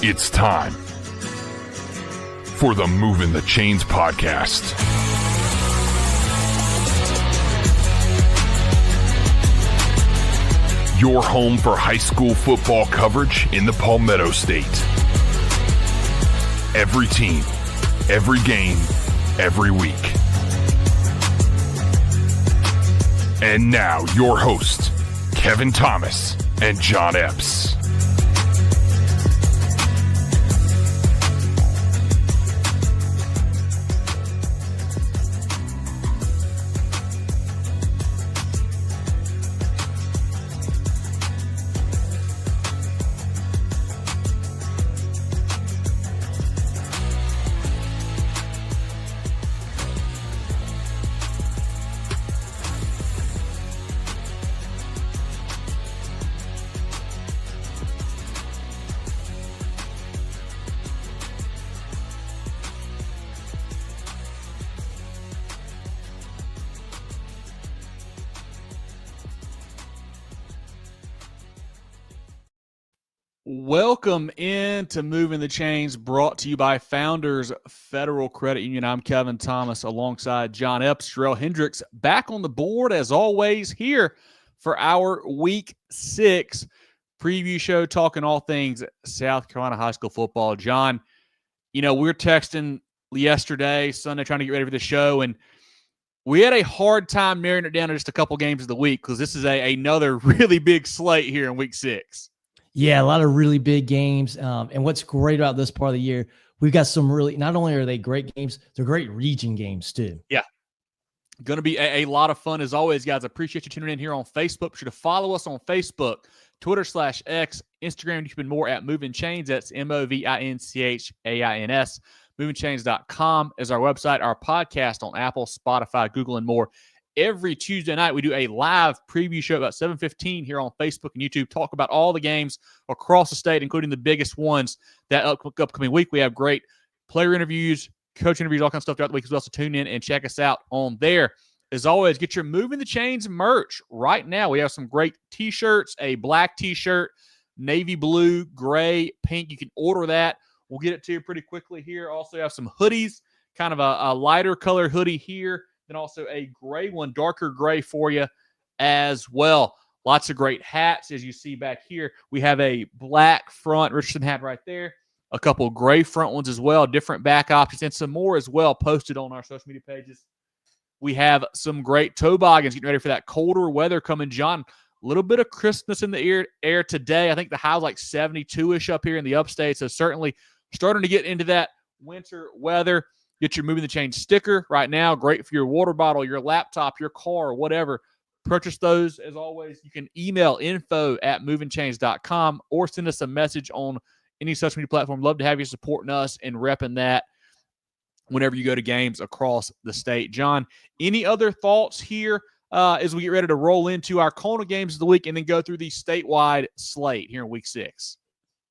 It's time for the Movin The Chains podcast. Your home for high school football coverage in the Palmetto State. Every team, every game, every week. And now your hosts, Kevin Thomas and John Epps. Welcome into Movin The Chains, brought to you by Founders Federal Credit Union. I'm Kevin Thomas alongside John Epps. Jerel Hendricks back on the board as always here for our Week 6 preview show, talking all things South Carolina high school football. John, we were texting yesterday, Sunday, trying to get ready for the show, and we had a hard time narrowing it down to just a couple games of the week because this is another really big slate here in Week 6. Yeah, a lot of really big games. And what's great about this part of the year, we've got some really, not only are they great games, they're great region games too. Yeah. Going to be a lot of fun as always, guys. Appreciate you tuning in here on Facebook. Be sure to follow us on Facebook, Twitter /X, Instagram, YouTube, and more at Movin Chains. That's MOVINCHAINS. MovinChains.com is our website, our podcast on Apple, Spotify, Google, and more. Every Tuesday night, we do a live preview show about 7:15 here on Facebook and YouTube. Talk about all the games across the state, including the biggest ones that upcoming week. We have great player interviews, coach interviews, all kinds of stuff throughout the week as well. So tune in and check us out on there. As always, get your Movin The Chains merch right now. We have some great T-shirts, a black T-shirt, navy blue, gray, pink. You can order that. We'll get it to you pretty quickly here. Also have some hoodies, kind of a lighter color hoodie here. Then also a gray one, darker gray for you as well. Lots of great hats, as you see back here. We have a black front Richardson hat right there. A couple gray front ones as well, different back options, and some more as well posted on our social media pages. We have some great toboggans getting ready for that colder weather coming, John. A little bit of crispness in the air today. I think the high was like 72-ish up here in the upstate, so certainly starting to get into that winter weather. Get your Movin The Chains sticker right now. Great for your water bottle, your laptop, your car, whatever. Purchase those. As always, you can email info@movinchains.com or send us a message on any social media platform. Love to have you supporting us and repping that whenever you go to games across the state. John, any other thoughts here as we get ready to roll into our Kona games of the week and then go through the statewide slate here in Week 6?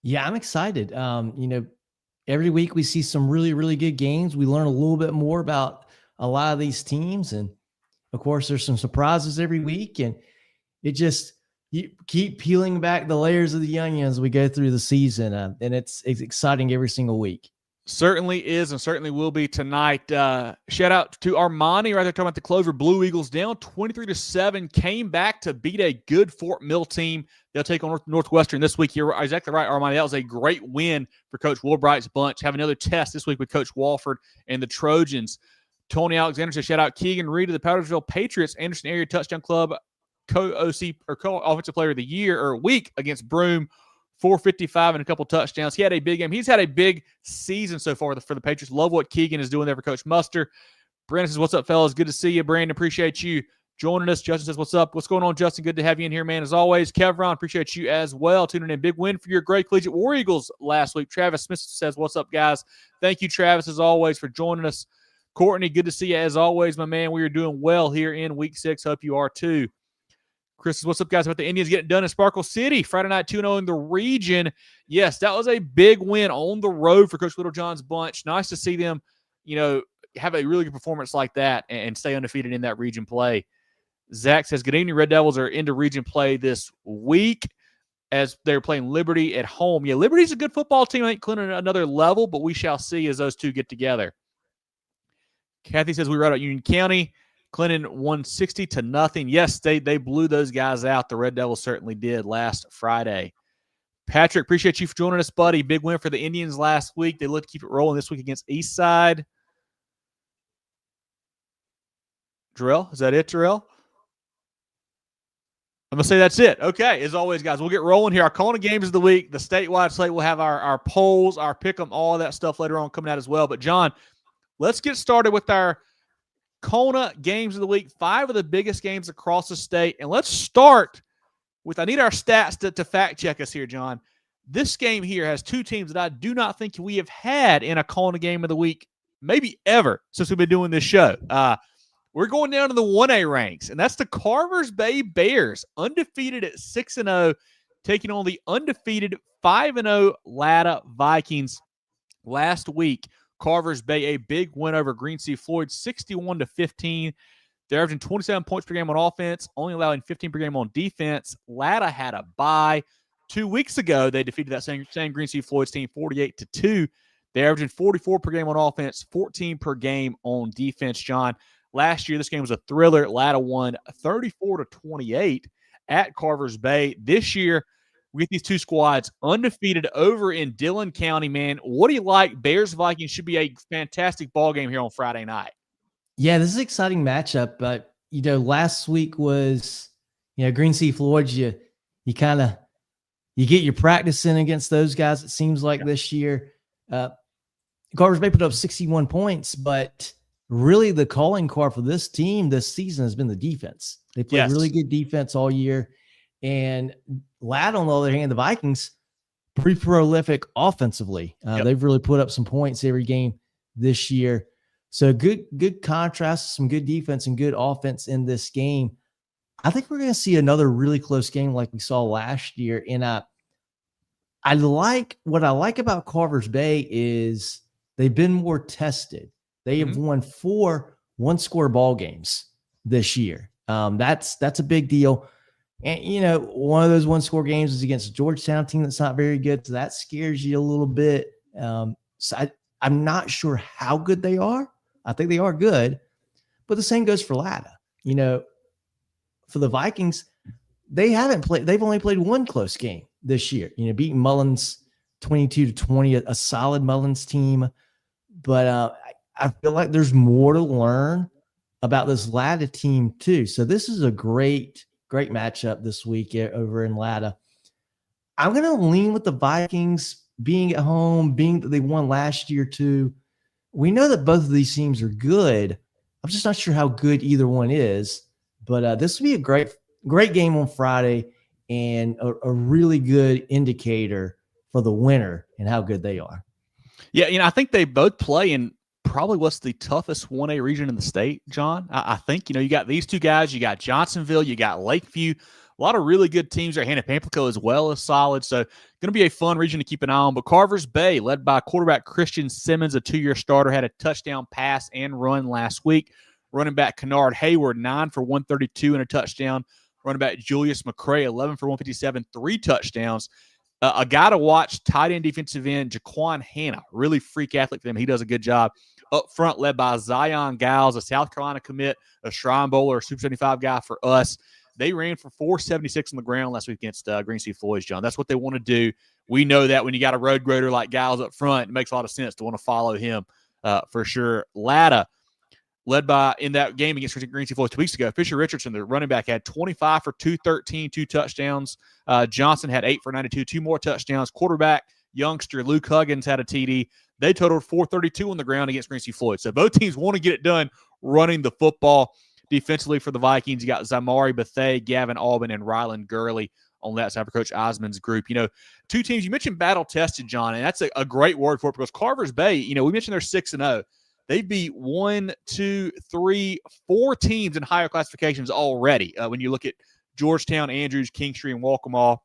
Yeah, I'm excited. Every week we see some really, really good games. We learn a little bit more about a lot of these teams. And of course, there's some surprises every week. And you keep peeling back the layers of the onion as we go through the season. And it's exciting every single week. Certainly is, and certainly will be tonight. Shout out to Armani right there talking about the Clover Blue Eagles down 23-7, came back to beat a good Fort Mill team. They'll take on Northwestern this week. You're exactly right, Armani. That was a great win for Coach Woolbright's bunch. Have another test this week with Coach Walford and the Trojans. Tony Alexander says, shout out Keegan Reed of the Powdersville Patriots, Anderson Area Touchdown Club, co-offensive player of the year or week against Broome. 455 and a couple touchdowns. He had a big game. He's had a big season so far for the Patriots. Love what Keegan is doing there for Coach Muster. Brandon says, what's up, fellas? Good to see you, Brandon. Appreciate you joining us. Justin says, what's up? What's going on, Justin? Good to have you in here, man, as always. Kevron, appreciate you as well. Tuning in. Big win for your great Collegiate War Eagles last week. Travis Smith says, what's up, guys? Thank you, Travis, as always, for joining us. Courtney, good to see you as always, my man. We are doing well here in Week 6. Hope you are too. Chris, what's up, guys? About the Indians getting done in Sparkle City. Friday night 2-0 in the region. Yes, that was a big win on the road for Coach Littlejohn's bunch. Nice to see them, have a really good performance like that and stay undefeated in that region play. Zach says, good evening. Red Devils are into region play this week. as they're playing Liberty at home. Yeah, Liberty's a good football team. I think Clinton at another level, but we shall see as those two get together. Kathy says we wrote out Union County. Clinton won 60-0. Yes, they blew those guys out. The Red Devils certainly did last Friday. Patrick, appreciate you for joining us, buddy. Big win for the Indians last week. They look to keep it rolling this week against Eastside. Jerel, is that it, Jerel? I'm going to say that's it. Okay, as always, guys, we'll get rolling here. Our Kona games of the week, the statewide slate. We'll have our polls, our pick 'em, all of that stuff later on coming out as well. But, John, let's get started with our Kona games of the week, 5 of the biggest games across the state. And let's start with, I need our stats to fact check us here, John. This game here has 2 teams that I do not think we have had in a Kona game of the week, maybe ever, since we've been doing this show. We're going down to the 1A ranks, and that's the Carvers Bay Bears, undefeated at 6-0, taking on the undefeated 5-0 Latta Vikings last week. Carvers Bay, a big win over Green Sea Floyd, 61-15. They're averaging 27 points per game on offense, only allowing 15 per game on defense. Latta had a bye. 2 weeks ago, they defeated that same Green Sea Floyd's team 48-2. They're averaging 44 per game on offense, 14 per game on defense, John. Last year, this game was a thriller. Latta won 34-28 at Carvers Bay. This year, we get these 2 squads undefeated over in Dillon County, man. What do you like? Bears-Vikings should be a fantastic ball game here on Friday night. Yeah, this is an exciting matchup. But, last week was, Green Sea Floyd. You get your practice in against those guys, it seems like this year. Carvers Bay put up 61 points, but really the calling card for this team this season has been the defense. They played really good defense all year. And Latta, on the other hand, the Vikings, pretty prolific offensively. They've really put up some points every game this year. So good contrast, some good defense and good offense in this game. I think we're going to see another really close game like we saw last year. And what I like about Carvers Bay is they've been more tested. They have won 4 one-score ball games this year. That's a big deal. And, one of those one-score games is against a Georgetown team that's not very good, so that scares you a little bit. So I'm not sure how good they are. I think they are good, but the same goes for Latta. For the Vikings, they've only played 1 close game this year. Beating Mullins 22-20, a solid Mullins team. But I feel like there's more to learn about this Latta team too. So this is a great matchup this week over in Latta. I'm going to lean with the Vikings being at home, being that they won last year too. We know that both of these teams are good. I'm just not sure how good either one is. But this will be a great game on Friday and a really good indicator for the winner and how good they are. Yeah, I think they both play in probably what's the toughest 1A region in the state, John. I think, you got these 2 guys. You got Johnsonville. You got Lakeview. A lot of really good teams there. Hannah Pamplico as well is solid. So going to be a fun region to keep an eye on. But Carvers Bay, led by quarterback Christian Simmons, a 2-year starter, had a touchdown pass and run last week. Running back Kennard Hayward, 9 for 132 and a touchdown. Running back Julius McCray, 11 for 157, 3 touchdowns. A guy to watch, tight end defensive end, Jaquan Hanna, really freak athlete for them. He does a good job. Up front, led by Zion Giles, a South Carolina commit, a Shrine Bowler, a Super 75 guy for us. They ran for 476 on the ground last week against Green Sea Floyd, John. That's what they want to do. We know that when you got a road grader like Giles up front, it makes a lot of sense to want to follow him for sure. Latta, led by in that game against Green Sea Floyd 2 weeks ago, Fisher Richardson, the running back, had 25 for 213, 2 touchdowns. Johnson had 8 for 92, 2 more touchdowns. Quarterback, youngster Luke Huggins had a TD. They totaled 432 on the ground against Green Sea Floyd. So both teams want to get it done running the football. Defensively for the Vikings, you got Zamari Bethea, Gavin Albin, and Rylan Gurley on that side for Coach Osmond's group. 2 teams, you mentioned battle-tested, John, and that's a great word for it because Carvers Bay, we mentioned they're 6-0. They beat 1, 2, 3, 4 teams in higher classifications already. When you look at Georgetown, Andrews, Kingstree, and Walkamaw.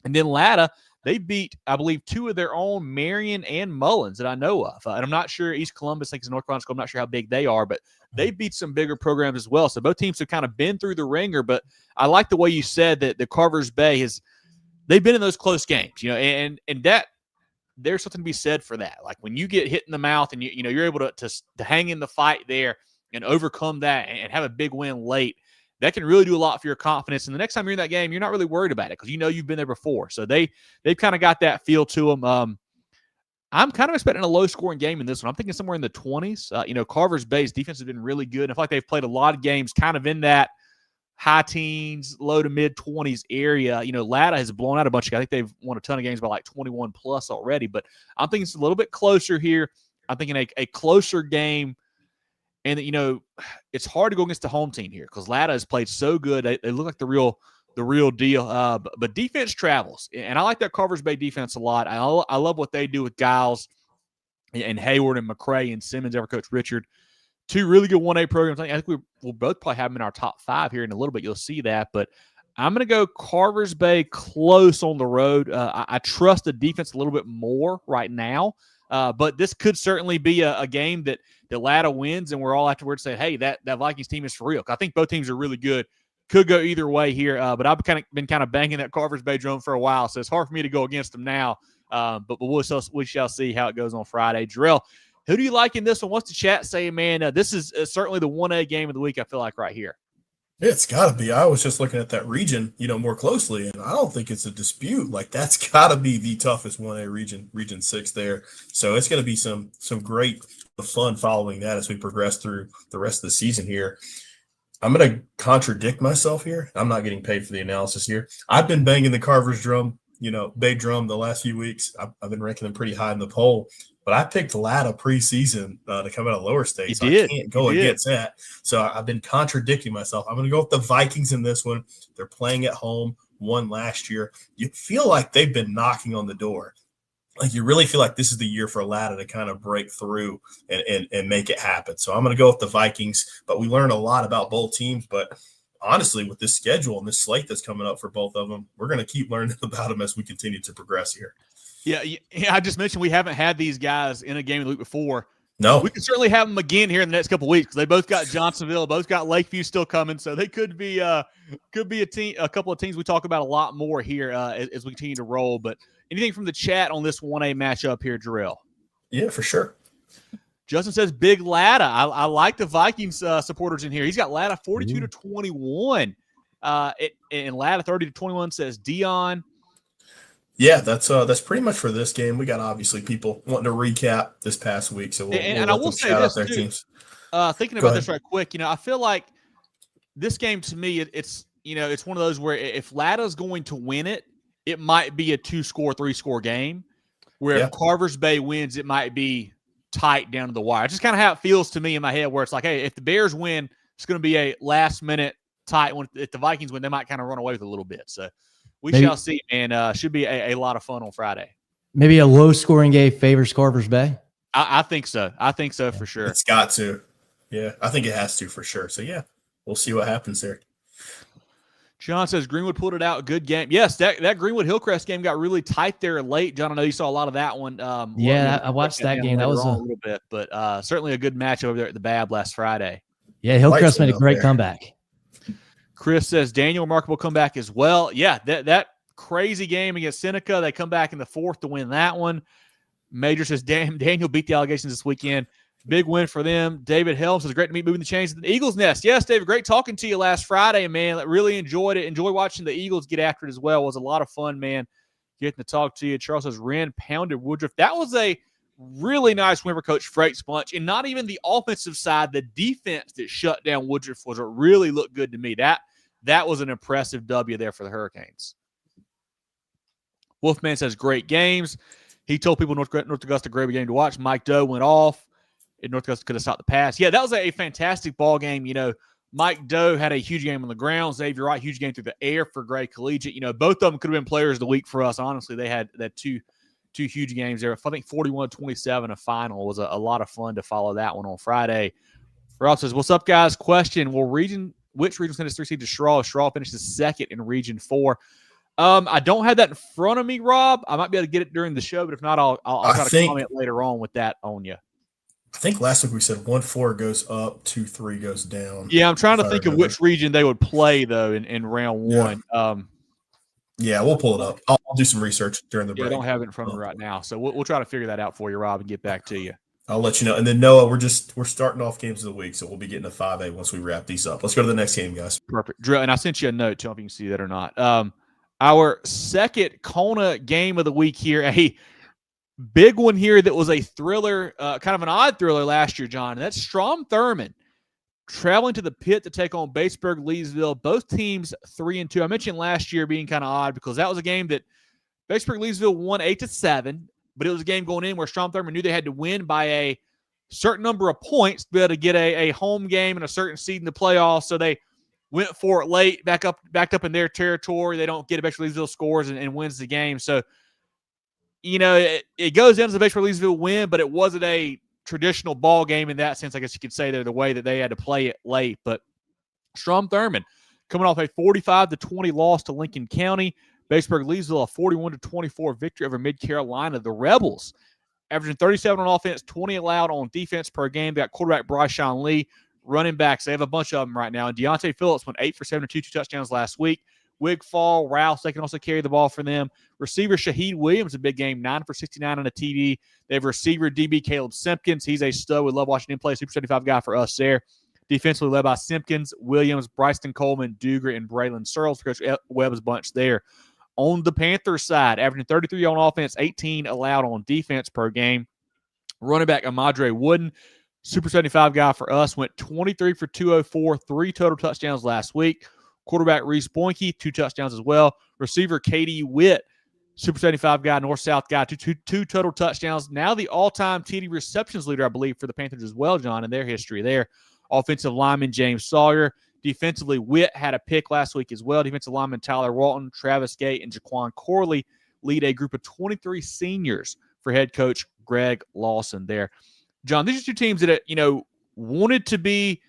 And then Latta, they beat, I believe, 2 of their own, Marion and Mullins, that I know of. And I'm not sure East Columbus, I think it's North Carolina School. I'm not sure how big they are, but they beat some bigger programs as well. So both teams have kind of been through the ringer. But I like the way you said that the Carvers Bay they've been in those close games, and that there's something to be said for that. Like when you get hit in the mouth and you're able to hang in the fight there and overcome that and have a big win late, that can really do a lot for your confidence. And the next time you're in that game, you're not really worried about it because you've been there before. So they've kind of got that feel to them. I'm kind of expecting a low-scoring game in this one. I'm thinking somewhere in the 20s. Carvers Bay's defense has been really good. And I feel like they've played a lot of games kind of in that high teens, low to mid-20s area. Latta has blown out a bunch of guys. I think they've won a ton of games by like 21-plus already. But I'm thinking it's a little bit closer here. I'm thinking a closer game. And, it's hard to go against the home team here because Latta has played so good. They look like the real deal. But defense travels. And I like that Carvers Bay defense a lot. I love what they do with Giles and Hayward and McCray and Simmons, ever Coach Richard. Two really good 1A programs. I think we'll both probably have them in our top 5 here in a little bit. You'll see that. But I'm going to go Carvers Bay close on the road. I trust the defense a little bit more right now. But this could certainly be a game that Latta wins, and we're all afterwards saying, hey, that Vikings team is for real. I think both teams are really good. Could go either way here. But I've been banging that Carvers Bay drum for a while, so it's hard for me to go against them now. But we shall see how it goes on Friday. Jerel, who do you like in this one? What's the chat saying, man? This is certainly the 1A game of the week, I feel like, right here. It's got to be. I was just looking at that region, more closely, and I don't think it's a dispute. Like, that's got to be the toughest 1A region, Region 6 there. So it's going to be some great fun following that as we progress through the rest of the season here. I'm going to contradict myself here. I'm not getting paid for the analysis here. I've been banging the Carvers drum, Bay drum the last few weeks. I've been ranking them pretty high in the poll. But I picked Latta preseason to come out of lower state, so I can't go against that. So I've been contradicting myself. I'm going to go with the Vikings in this one. They're playing at home, won last year. You feel like they've been knocking on the door. Like you really feel like this is the year for Latta to kind of break through and make it happen. So I'm going to go with the Vikings. But we learned a lot about both teams. But honestly, with this schedule and this slate that's coming up for both of them, we're going to keep learning about them as we continue to progress here. Yeah, I just mentioned we haven't had these guys in a game of the week before. No. We can certainly have them again here in the next couple of weeks because they both got Johnsonville, both got Lakeview still coming, so they could be a team, a couple of teams we talk about a lot more here as we continue to roll. But anything from the chat on this 1A matchup here, Jerel? Yeah, for sure. Justin says big Latta. I like the Vikings supporters in here. He's got Latta 42-21, and Latta 30-21 says Dion. Yeah, that's pretty much for this game. We got obviously people wanting to recap this past week, so we'll I will say this too. Teams. Thinking about this right quick, I feel like this game to me, it's one of those where if Latta's going to win it, it might be a 2-score, 3-score game. Where if Carvers Bay wins, it might be tight down to the wire. It's just kind of how it feels to me in my head, where it's like, hey, if the Bears win, it's going to be a last-minute tight one. If the Vikings win, they might kind of run away with it a little bit. So we shall see, and should be a lot of fun on Friday. Maybe a low-scoring game favors Carvers Bay? I think so. I think so for sure. It's got to. Yeah, I think it has to for sure. So, yeah, we'll see what happens there. John says Greenwood pulled it out. Good game. Yes, that Greenwood Hillcrest game got really tight there late. John, I know you saw a lot of that one. I watched that game. That was a little bit, but certainly a good match over there at the Bab last Friday. Yeah, Hillcrest made a great comeback. Chris says Daniel remarkable comeback as well. Yeah, that crazy game against Seneca. They come back in the fourth to win that one. Major says Daniel beat the allegations this weekend. Big win for them. David Helms says great to meet Moving the Chains at the Eagles Nest. Yes, David, great talking to you last Friday, man. Really enjoyed it. Enjoy watching the Eagles get after it as well. It was a lot of fun, man, getting to talk to you. Charles says Wren pounded Woodruff. That was a really nice win for Coach Freight's bunch. And not even the offensive side, the defense that shut down Woodruff was what really looked good to me. That was an impressive W there for the Hurricanes. Wolfman says great games. He told people North Augusta great game to watch. Mike Doe went off. And North Augusta could have stopped the pass. Yeah, that was a fantastic ball game. Mike Doe had a huge game on the ground. Xavier Wright, huge game through the air for Gray Collegiate. Both of them could have been players of the week for us. Honestly, they had two huge games there. I think 41-27 a final was a lot of fun to follow that one on Friday. Rob says, what's up, guys? Question, which region finished 3 seed to Straw? Straw finishes second in Region 4. I don't have that in front of me, Rob. I might be able to get it during the show, but if not, I'll try to comment later on with that on you. I think last week we said 1-4 goes up, 2-3 goes down. Yeah, I'm trying to think of which region they would play, though, in round one. Yeah, we'll pull it up. I'll do some research during the Yeah, I break. don't have it in front of me right now, so we'll try to figure that out for you, Rob, and get back to you. I'll let you know. And then Noah, we're starting off games of the week, so we'll be getting a 5A once we wrap these up. Let's go to the next game, guys. Perfect. Jerel, and I sent you a note. Tell me if you can see that or not. Our second Kona game of the week here, a big one here that was a thriller, kind of an odd thriller last year, John. And that's Strom Thurmond traveling to the pit to take on Batesburg-Leesville. Both teams 3-2. I mentioned last year being kind of odd because that was a game that Batesburg-Leesville won 8-7, but it was a game going in where Strom Thurmond knew they had to win by a certain number of points to be able to get a home game and a certain seed in the playoffs. So they went for it late, backed up in their territory. They don't get a Batesburg-Leesville scores and wins the game. So, it goes down to the Batesburg-Leesville win, but it wasn't a traditional ball game in that sense. I guess you could say they're the way that they had to play it late. But Strom Thurmond coming off a 45-20 loss to Lincoln County. Batesburg-Leesville a 41-24 victory over Mid-Carolina. The Rebels averaging 37 on offense, 20 allowed on defense per game. They got quarterback Bryshawn Lee, running backs. They have a bunch of them right now. And Deontay Phillips went 8 for 7 2 touchdowns last week. Wigfall, Rouse, they can also carry the ball for them. Receiver Shaheed Williams, a big game, 9 for 69 on a TD. They have receiver DB Caleb Simpkins. He's a stud. We love watching him play. Super 75 guy for us there. Defensively led by Simpkins, Williams, Bryson Coleman, Duger, and Braylon Searles. Coach Webb's bunch there. On the Panthers side, averaging 33 on offense, 18 allowed on defense per game. Running back Amadre Wooden, Super 75 guy for us, went 23 for 204, 3 total touchdowns last week. Quarterback Reese Boinke, 2 touchdowns as well. Receiver Katie Witt, Super 75 guy, North-South guy, two total touchdowns. Now the all-time TD receptions leader, I believe, for the Panthers as well, John, in their history there. Offensive lineman James Sawyer. Defensively, Witt had a pick last week as well. Defensive lineman Tyler Walton, Travis Gate, and Jaquan Corley lead a group of 23 seniors for head coach Greg Lawson there. John, these are two teams that, wanted to be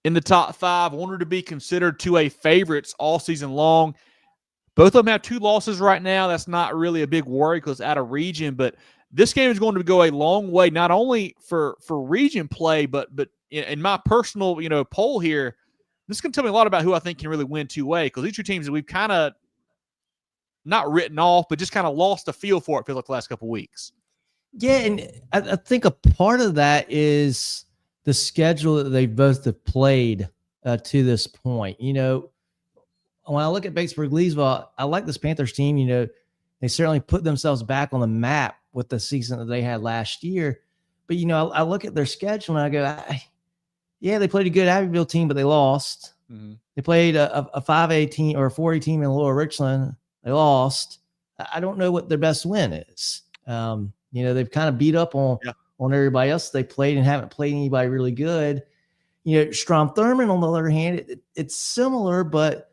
in the top 5, wanted to be considered 2A favorites all season long. Both of them have 2 losses right now. That's not really a big worry because out of region, but this game is going to go a long way, not only for region play, but in my personal, poll here, this is going to tell me a lot about who I think can really win 2A because these are teams that we've kind of not written off, but just kind of lost a feel for it, feels like the last couple of weeks. Yeah, and I think a part of that is the schedule that they both have played to this point. When I look at Batesburg-Leesville, I like this Panthers team. They certainly put themselves back on the map with the season that they had last year. But, I look at their schedule and I go, yeah, they played a good Abbeville team, but they lost. Mm-hmm. They played a 5A team or a 4A team in Lower Richland. They lost. I don't know what their best win is. They've kind of beat up on everybody else they played and haven't played anybody really good. Strom Thurmond, on the other hand, it's similar, but,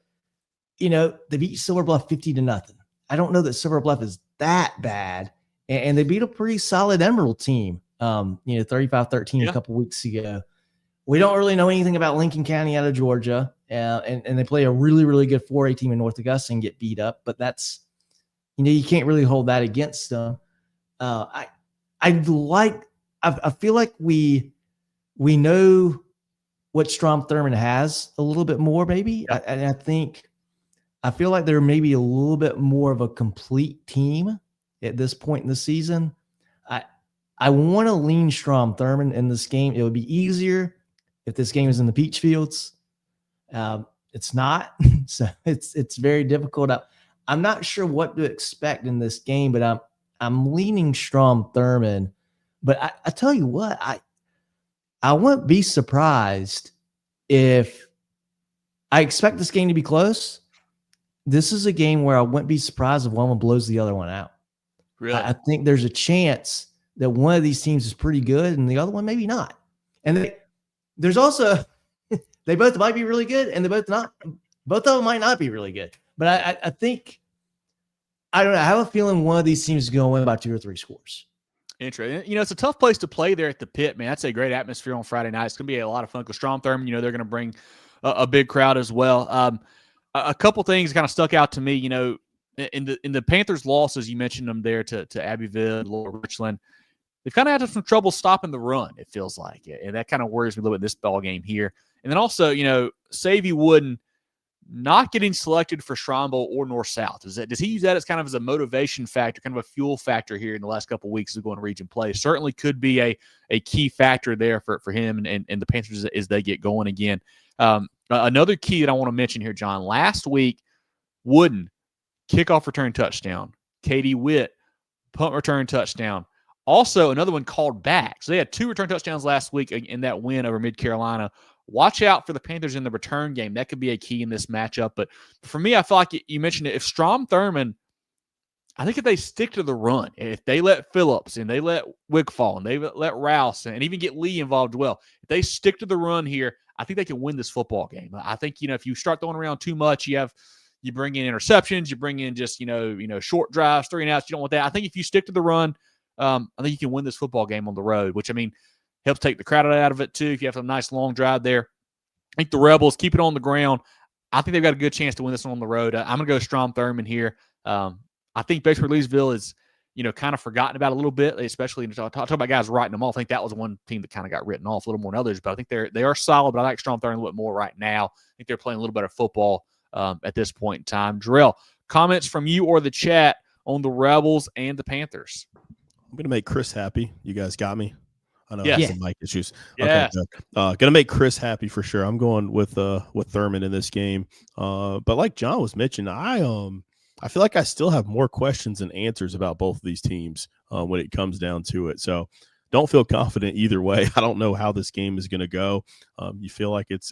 they beat Silver Bluff 50-0. I don't know that Silver Bluff is that bad. And they beat a pretty solid Emerald team, 35-13 a couple weeks ago. We don't really know anything about Lincoln County out of Georgia, and they play a really, really good 4A team in North Augusta and get beat up. But that's, you can't really hold that against them. I feel like we know what Strom Thurmond has a little bit more, maybe. Yeah. I feel like they're maybe a little bit more of a complete team at this point in the season. I want to lean Strom Thurmond in this game. It would be easier if this game is in the Peach Fields. It's not, so it's very difficult. I'm not sure what to expect in this game, but I'm leaning Strom Thurmond. But I tell you what, I wouldn't be surprised if I expect this game to be close. This is a game where I wouldn't be surprised if one blows the other one out. Really? I think there's a chance that one of these teams is pretty good and the other one maybe not. And there's also they both might be really good and they both not. Both of them might not be really good. But I think I don't know. I have a feeling one of these teams is going to win by 2 or 3 scores. Interesting. It's a tough place to play there at the pit, man. That's a great atmosphere on Friday night. It's going to be a lot of fun because Strom Thurmond, they're going to bring a big crowd as well. A couple things kind of stuck out to me, in the Panthers' losses, you mentioned them there to Abbeville, Lower Richland. They've kind of had some trouble stopping the run, it feels like. And that kind of worries me a little bit this ball game here. And then also, Savvy Wooden not getting selected for Strom Bowl or North-South? Does he use that as kind of as a motivation factor, kind of a fuel factor here in the last couple of weeks of going to region play? Certainly could be a key factor there for him and the Panthers as they get going again. Another key that I want to mention here, John, last week, Wooden, kickoff return touchdown. Katie Witt, punt return touchdown. Also, another one called back. So they had 2 return touchdowns last week in that win over Mid-Carolina. Watch out for the Panthers in the return game. That could be a key in this matchup. But for me, I feel like you mentioned it. If Strom Thurmond, I think if they stick to the run, if they let Phillips and they let Wigfall and they let Rouse and even get Lee involved well, if they stick to the run here, I think they can win this football game. I think, if you start throwing around too much, you bring in interceptions, you bring in just, short drives, 3 and outs. You don't want that. I think if you stick to the run, I think you can win this football game on the road, which, helps take the crowd out of it too. If you have a nice long drive there, I think the Rebels keep it on the ground. I think they've got a good chance to win this one on the road. I'm going to go Strom Thurmond here. I think Batesburg-Leesville is, kind of forgotten about a little bit, especially talk about guys writing them off. I think that was one team that kind of got written off a little more than others, but I think they are solid, but I like Strom Thurmond a little bit more right now. I think they're playing a little better football at this point in time. Jerel, comments from you or the chat on the Rebels and the Panthers? I'm going to make Chris happy. You guys got me? I know I Yes. have some mic issues. Yes. Okay, gonna make Chris happy for sure. I'm going with Thurmond in this game. But like John was mentioning, I feel like I still have more questions than answers about both of these teams when it comes down to it. So don't feel confident either way. I don't know how this game is gonna go. You feel like it's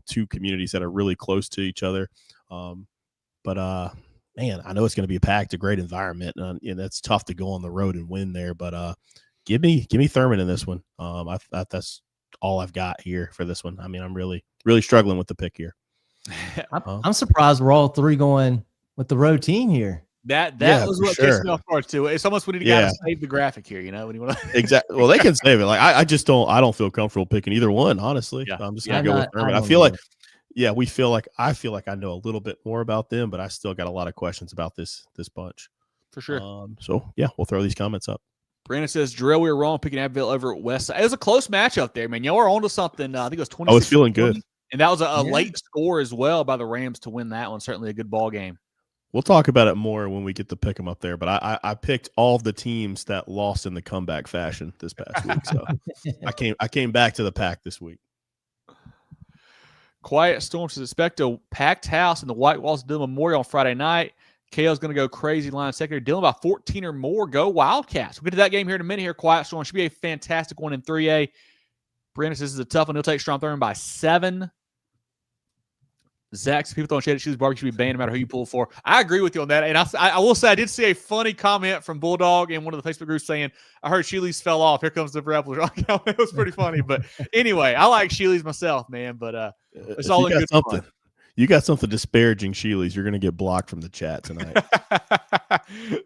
2 communities that are really close to each other. But man, I know it's gonna be packed, a great environment, and that's tough to go on the road and win there. But Give me Thurmond in this one. That's all I've got here for this one. I'm really struggling with the pick here. I'm surprised we're all 3 going with the road team here. That was what sure. pissed me off parts too. It's almost when you got to save the graphic here, when you want to. Exactly. Well, they can save it. Like I just don't. I don't feel comfortable picking either one. Honestly, I'm just gonna go with Thurmond. I feel like I feel like I know a little bit more about them, but I still got a lot of questions about this bunch. For sure. So we'll throw these comments up. Brandon says, Jerel, we were wrong picking Abbeville over at Westside. It was a close matchup there, man. Y'all were onto something. I think it was 20. I was feeling good. And that was a late score as well by the Rams to win that one. Certainly a good ball game. We'll talk about it more when we get to pick them up there. But I picked all of the teams that lost in the comeback fashion this past week. So I came back to the pack this week. Quiet Storm says, expect a packed house in the White Walls Dillon Memorial on Friday night. KO's going to go crazy line secondary. Dillon by 14 or more. Go Wildcats. We'll get to that game here in a minute here. Quiet Storm should be a fantastic one in 3A. Brandon says this is a tough one. He'll take Strom Thurmond by 7. Zach, people throwing shade at Sheely's barbecue should be banned no matter who you pull for. I agree with you on that. And I will say I did see a funny comment from Bulldog in one of the Facebook groups saying, I heard Sheely's fell off. Here comes the Rebels. It was pretty funny. But anyway, I like Sheely's myself, man. But it's all in good fun. You got something disparaging Sheely's, you're going to get blocked from the chat tonight.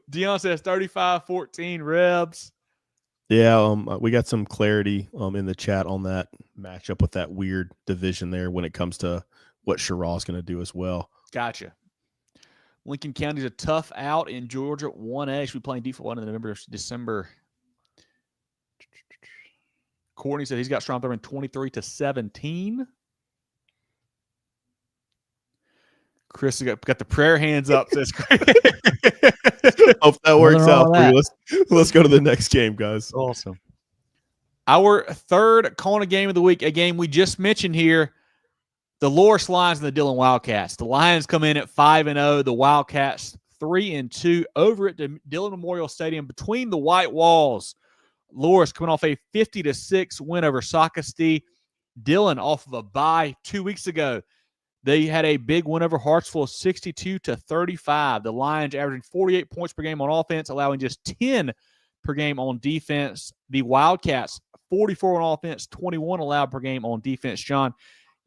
Dion says 35-14 Rebs. Yeah, we got some clarity in the chat on that matchup with that weird division there when it comes to what Sherrall's going to do as well. Gotcha. Lincoln County's a tough out in Georgia 1A. Should be playing D4 1 in November, December. Courtney said he's got Strom Thurmond 23-17. Chris has got the prayer hands up. Says hope that works out for you. Let's go to the next game, guys. Awesome. Our third Kona game of the week, a game we just mentioned here, the Loris Lions and the Dillon Wildcats. The Lions come in at 5-0. The Wildcats 3-2 over at the Dillon Memorial Stadium between the white walls. Loris coming off a 50-6 win over Saukesty. Dillon off of a bye 2 weeks ago. They had a big win over Hartsville, 62-35. The Lions averaging 48 points per game on offense, allowing just 10 per game on defense. The Wildcats, 44 on offense, 21 allowed per game on defense. John,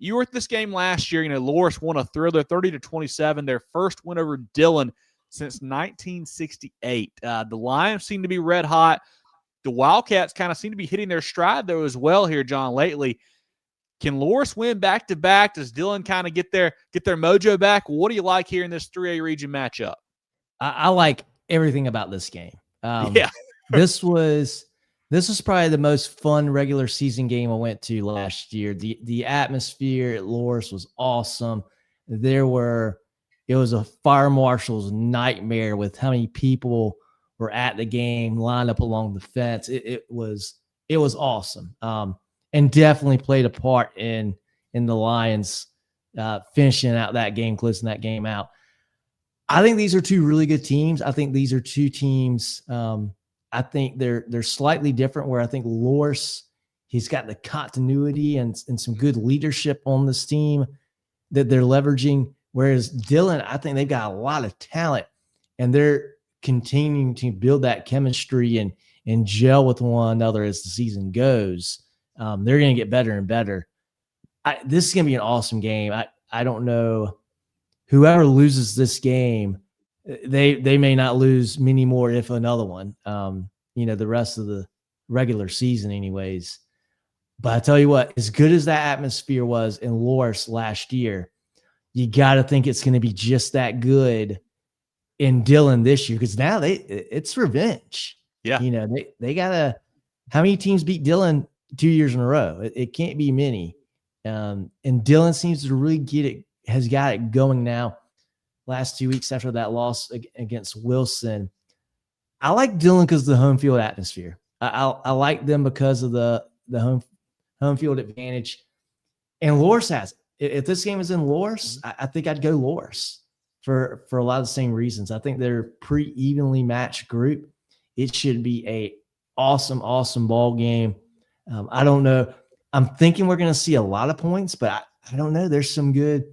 you were at this game last year. Loris won a thriller, 30-27, their first win over Dillon since 1968. The Lions seem to be red hot. The Wildcats kind of seem to be hitting their stride, though, as well here, John, lately. Can Loris win back-to-back? Does Dillon kind of get their mojo back? What do you like here in this 3A region matchup? I like everything about this game. Yeah. This was probably the most fun regular season game I went to last year. The atmosphere at Loris was awesome. it was a fire marshal's nightmare with how many people were at the game, lined up along the fence. It was awesome, and definitely played a part in the Lions finishing out that game, closing that game out. I think these are two really good teams. I think these are two teams. I think they're slightly different. Where I think Loras, he's got the continuity and some good leadership on this team that they're leveraging. Whereas Dillon, I think they've got a lot of talent, and they're continuing to build that chemistry and gel with one another as the season goes. They're going to get better and better. This is going to be an awesome game. I don't know. Whoever loses this game, they may not lose many more, if another one, the rest of the regular season anyways. But I tell you what, as good as that atmosphere was in Loras last year, you got to think it's going to be just that good in Dillon this year, because now it's revenge. Yeah. They got to – how many teams beat Dillon 2 years in a row? It can't be many. And Dillon seems to really has got it going now. Last 2 weeks after that loss against Wilson, I like Dillon because of the home field atmosphere. I like them because of the home field advantage. And Loras has it. If this game is in Loras, I think I'd go Loras for a lot of the same reasons. I think they're a pretty evenly matched group. It should be a awesome ball game. I don't know. I'm thinking we're going to see a lot of points, but I don't know. There's some good.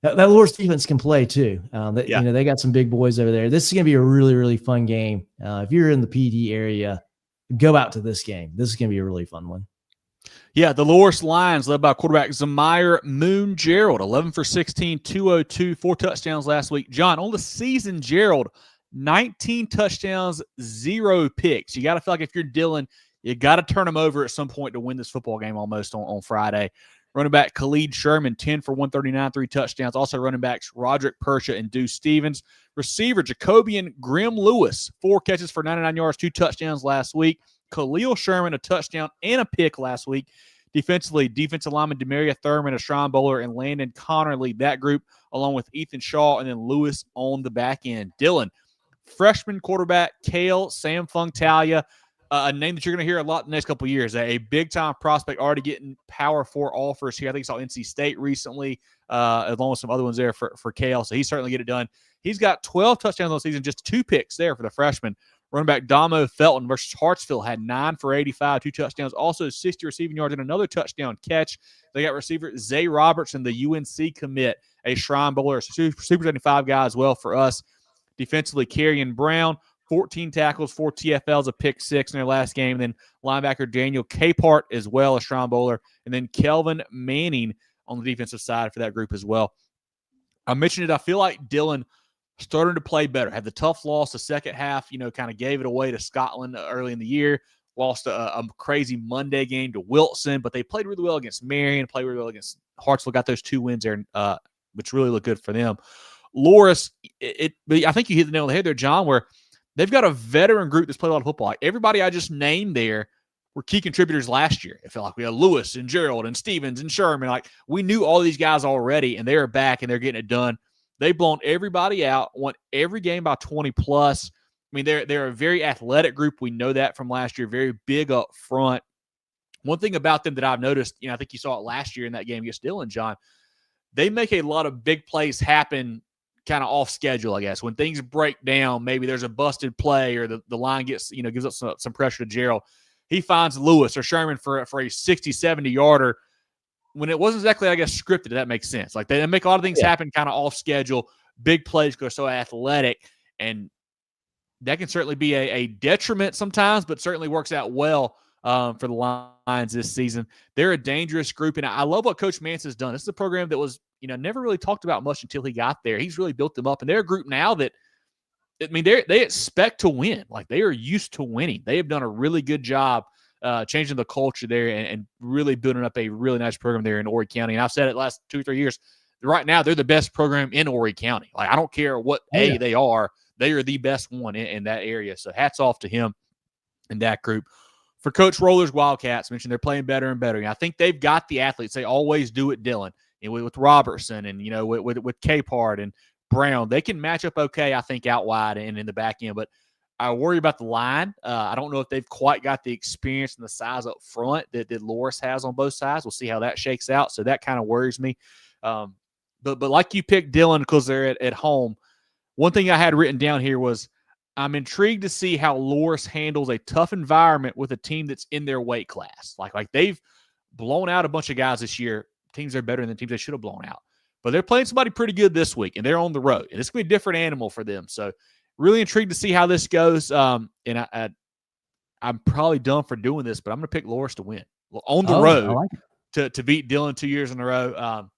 That Loras defense can play too. They got some big boys over there. This is going to be a really, really fun game. If you're in the PD area, go out to this game. This is going to be a really fun one. Yeah, the Loras Lions, led by quarterback Zamir Moon Jerel, 11 for 16, 202, 4 touchdowns last week. John, on the season, Jerel, 19 touchdowns, 0 picks. You got to feel like if you're Dillon, you got to turn them over at some point to win this football game almost on Friday. Running back Khalid Sherman, 10 for 139, 3 touchdowns. Also running backs Roderick Persha and Deuce Stevens. Receiver Jacobian Grim Lewis, 4 catches for 99 yards, 2 touchdowns last week. Khalil Sherman, a touchdown and a pick last week. Defensively, defensive lineman Demaria Thurmond, a Shrine Bowler, and Landon Connor lead that group, along with Ethan Shaw and then Lewis on the back end. Dillon, freshman quarterback Kale Samfung Talia, a name that you're going to hear a lot in the next couple of years. A big-time prospect already getting Power 4 offers here. I think he saw NC State recently, along with some other ones there for Kale, so he's certainly get it done. He's got 12 touchdowns on the season, just 2 picks there for the freshman. Running back Damo Felton versus Hartsville had 9 for 85, 2 touchdowns, also 60 receiving yards and another touchdown catch. They got receiver Zay Robertson, the UNC commit, a Shrine Bowler, a Super 75 guy as well for us. Defensively, Kerryon Brown, 14 tackles, 4 TFLs, a pick 6 in their last game. And then linebacker Daniel Capehart as well, a Shrine Bowler. And then Kelvin Manning on the defensive side for that group as well. I mentioned it. I feel like Dillon starting to play better. Had the tough loss the second half, kind of gave it away to Scotland early in the year. Lost a crazy Monday game to Wilson, but they played really well against Marion, played really well against Hartsville, got those 2 wins there, which really looked good for them. Loras, I think you hit the nail on the head there, John, where they've got a veteran group that's played a lot of football. Like everybody I just named there were key contributors last year. It felt like we had Lewis and Jerel and Stevens and Sherman. Like we knew all these guys already, and they're back and they're getting it done. They've blown everybody out, won every game by 20+. I mean, they're a very athletic group. We know that from last year, very big up front. One thing about them that I've noticed, I think you saw it last year in that game against Dillon, John, they make a lot of big plays happen kind of off schedule, I guess. When things break down, maybe there's a busted play or the line gets, gives up some pressure to Jerel. He finds Lewis or Sherman for a 60, 70-yarder when it wasn't exactly, I guess, scripted, if that makes sense. Like they make a lot of things happen kind of off schedule. Big plays go so athletic, and that can certainly be a detriment sometimes, but certainly works out well for the Lions this season. They're a dangerous group, and I love what Coach Mance has done. This is a program that was, never really talked about much until he got there. He's really built them up, and they're a group now that, they expect to win. Like they are used to winning. They have done a really good job changing the culture there and really building up a really nice program there in Horry County. And I've said it last 2 or 3 years. Right now, they're the best program in Horry County. Like I don't care what they are. They are the best one in that area. So hats off to him and that group. For Coach Roller's Wildcats, mentioned they're playing better and better. I think they've got the athletes. They always do at Dillon. with Robertson and, with Capehart and Brown. They can match up okay, I think, out wide and in the back end. But I worry about the line. I don't know if they've quite got the experience and the size up front that Loras has on both sides. We'll see how that shakes out. So that kind of worries me. But like you picked Dillon because they're at home, one thing I had written down here was I'm intrigued to see how Loras handles a tough environment with a team that's in their weight class. Like they've blown out a bunch of guys this year. Teams are better than teams they should have blown out. But they're playing somebody pretty good this week, and they're on the road. And it's going to be a different animal for them. So really intrigued to see how this goes. And I'm probably dumb for doing this, but I'm going to pick Loras to win. On the road to beat Dillon 2 years in a row.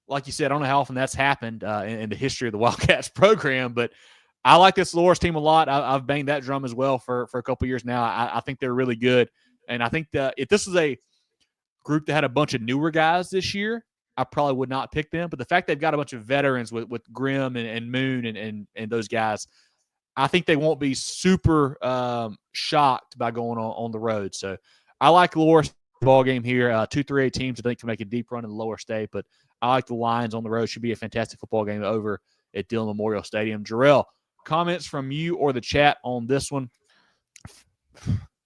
Like you said, I don't know how often that's happened in the history of the Wildcats program, but I like this Loras team a lot. I've banged that drum as well for a couple years now. I think they're really good. And I think that if this was a group that had a bunch of newer guys this year, I probably would not pick them. But the fact they've got a bunch of veterans with Grimm and Moon and those guys, I think they won't be super shocked by going on the road. So I like Loras ball game here. 2 3A teams I think can make a deep run in the lower state, but I like the Lions on the road. Should be a fantastic football game over at Dillon Memorial Stadium. Jerel, comments from you or the chat on this one?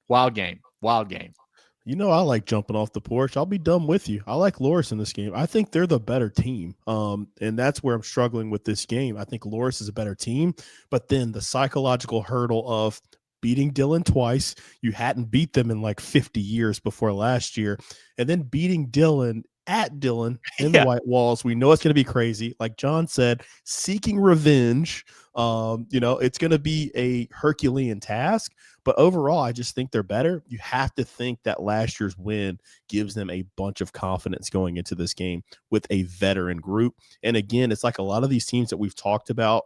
Wild game. I like jumping off the porch. I'll be dumb with you. I like Loras in this game. I think they're the better team. And that's where I'm struggling with this game. I think Loras is a better team, but then the psychological hurdle of beating Dillon twice. You hadn't beat them in like 50 years before last year. And then beating Dillon at Dillon in the White Walls. We know it's going to be crazy. Like John said, seeking revenge. It's going to be a Herculean task, but overall, I just think they're better. You have to think that last year's win gives them a bunch of confidence going into this game with a veteran group. And again, it's like a lot of these teams that we've talked about,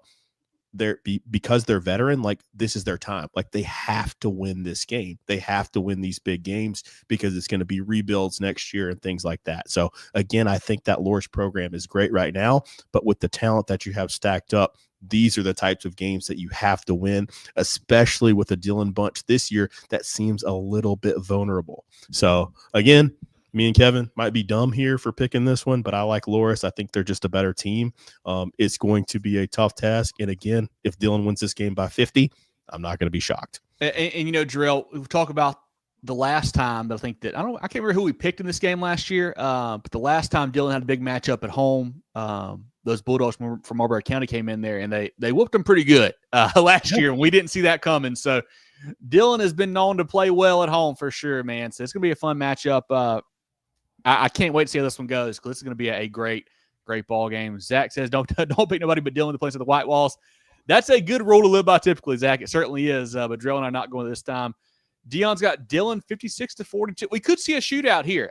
because they're veteran, like this is their time. Like they have to win this game. They have to win these big games because it's going to be rebuilds next year and things like that. So again, I think that Loras program is great right now, but with the talent that you have stacked up, these are the types of games that you have to win, especially with a Dillon bunch this year that seems a little bit vulnerable. So again, me and Kevin might be dumb here for picking this one, but I like Loras. I think they're just a better team. It's going to be a tough task. And again, if Dillon wins this game by 50, I'm not going to be shocked. And Jerel, we talk about the last time, but I think that I can't remember who we picked in this game last year. But the last time Dillon had a big matchup at home, those Bulldogs from Marlboro County came in there and they whooped them pretty good last year, and we didn't see that coming. So Dillon has been known to play well at home for sure, man. So it's going to be a fun matchup. I can't wait to see how this one goes because this is going to be a great ball game. Zach says, don't pick nobody but Dillon to play to the White Walls. That's a good rule to live by typically, Zach. It certainly is, but Jerel and I are not going this time. Dion's got Dillon 56-42. We could see a shootout here.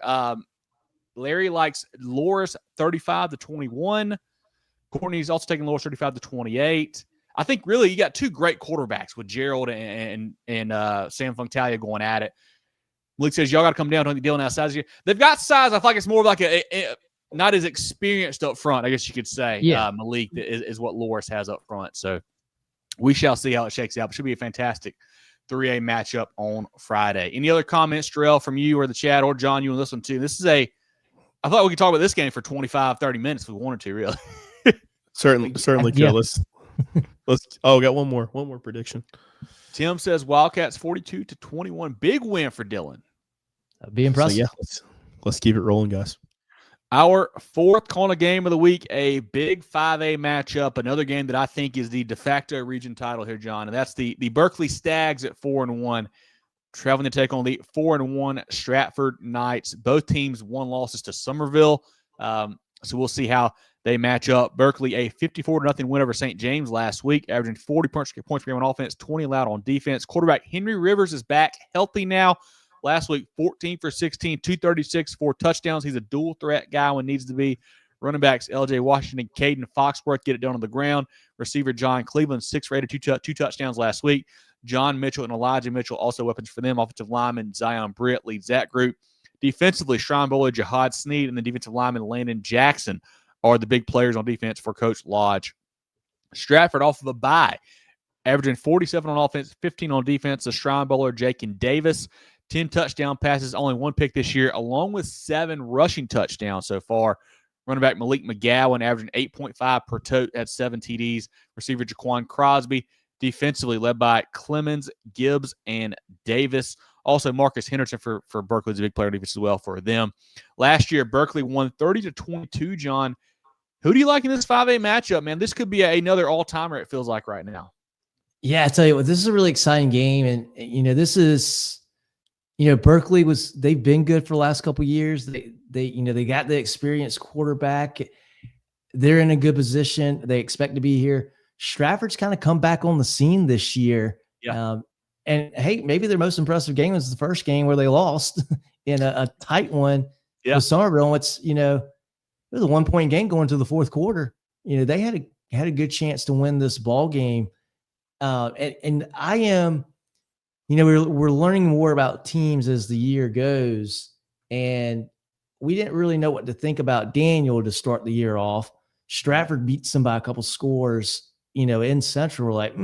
Larry likes Loras 35-21. Courtney's also taking Loras 35-28. I think really you got two great quarterbacks with Jerel and Sam Funktalia going at it. Malik says, y'all got to come down to Dillon outside here. They've got size. I feel like it's more of like a not as experienced up front, I guess you could say. Yeah. Malik is what Loras has up front. So we shall see how it shakes out. It should be a fantastic 3A matchup on Friday. Any other comments, Jerel, from you or the chat, or John, you want to listen to? This is I thought we could talk about this game for 25, 30 minutes if we wanted to, really. Certainly could. Yeah. Let's we got one more prediction. Tim says Wildcats 42-21. Big win for Dillon. That'd be impressive. So let's keep it rolling, guys. Our fourth corner game of the week, a big 5A matchup, another game that I think is the de facto region title here, John, and that's the Berkeley Stags at 4-1, traveling to take on the 4-1 Stratford Knights. Both teams won losses to Somerville, so we'll see how they match up. Berkeley, a 54-0 win over St. James last week, averaging 40 points per game on offense, 20 allowed on defense. Quarterback Henry Rivers is back healthy now. Last week, 14 for 16, 236, 4 touchdowns. He's a dual threat guy when needs to be. Running backs L.J. Washington, Caden Foxworth get it done on the ground. Receiver John Cleveland, 6-rated, 2 touchdowns last week. John Mitchell and Elijah Mitchell, also weapons for them. Offensive lineman Zion Britt leads that group. Defensively, Shrine Bowler Jihad Sneed and the defensive lineman Landon Jackson are the big players on defense for Coach Lodge. Stratford off of a bye, averaging 47 on offense, 15 on defense. The Shrine Bowler Jakin Davis, 10 touchdown passes, only 1 pick this year, along with 7 rushing touchdowns so far. Running back Malik McGowan averaging 8.5 per tote, had 7 TDs. Receiver Jaquan Crosby. Defensively led by Clemens, Gibbs, and Davis. Also, Marcus Henderson for Berkeley's a big player defense as well for them. Last year, Berkeley won 30-22, John. Who do you like in this 5A matchup, man? This could be another all-timer, it feels like right now. Yeah, I tell you what, this is a really exciting game. And, this is, Berkeley they've been good for the last couple of years. They got the experienced quarterback. They're in a good position. They expect to be here. Stratford's kind of come back on the scene this year. Yeah. And hey, maybe their most impressive game was the first game where they lost in a tight one with Somerville. It's, it was a 1-point game going to the fourth quarter. They had a good chance to win this ball game. And I am, we're learning more about teams as the year goes, and we didn't really know what to think about Daniel to start the year off. Stratford beats them by a couple scores, in Central. We're like,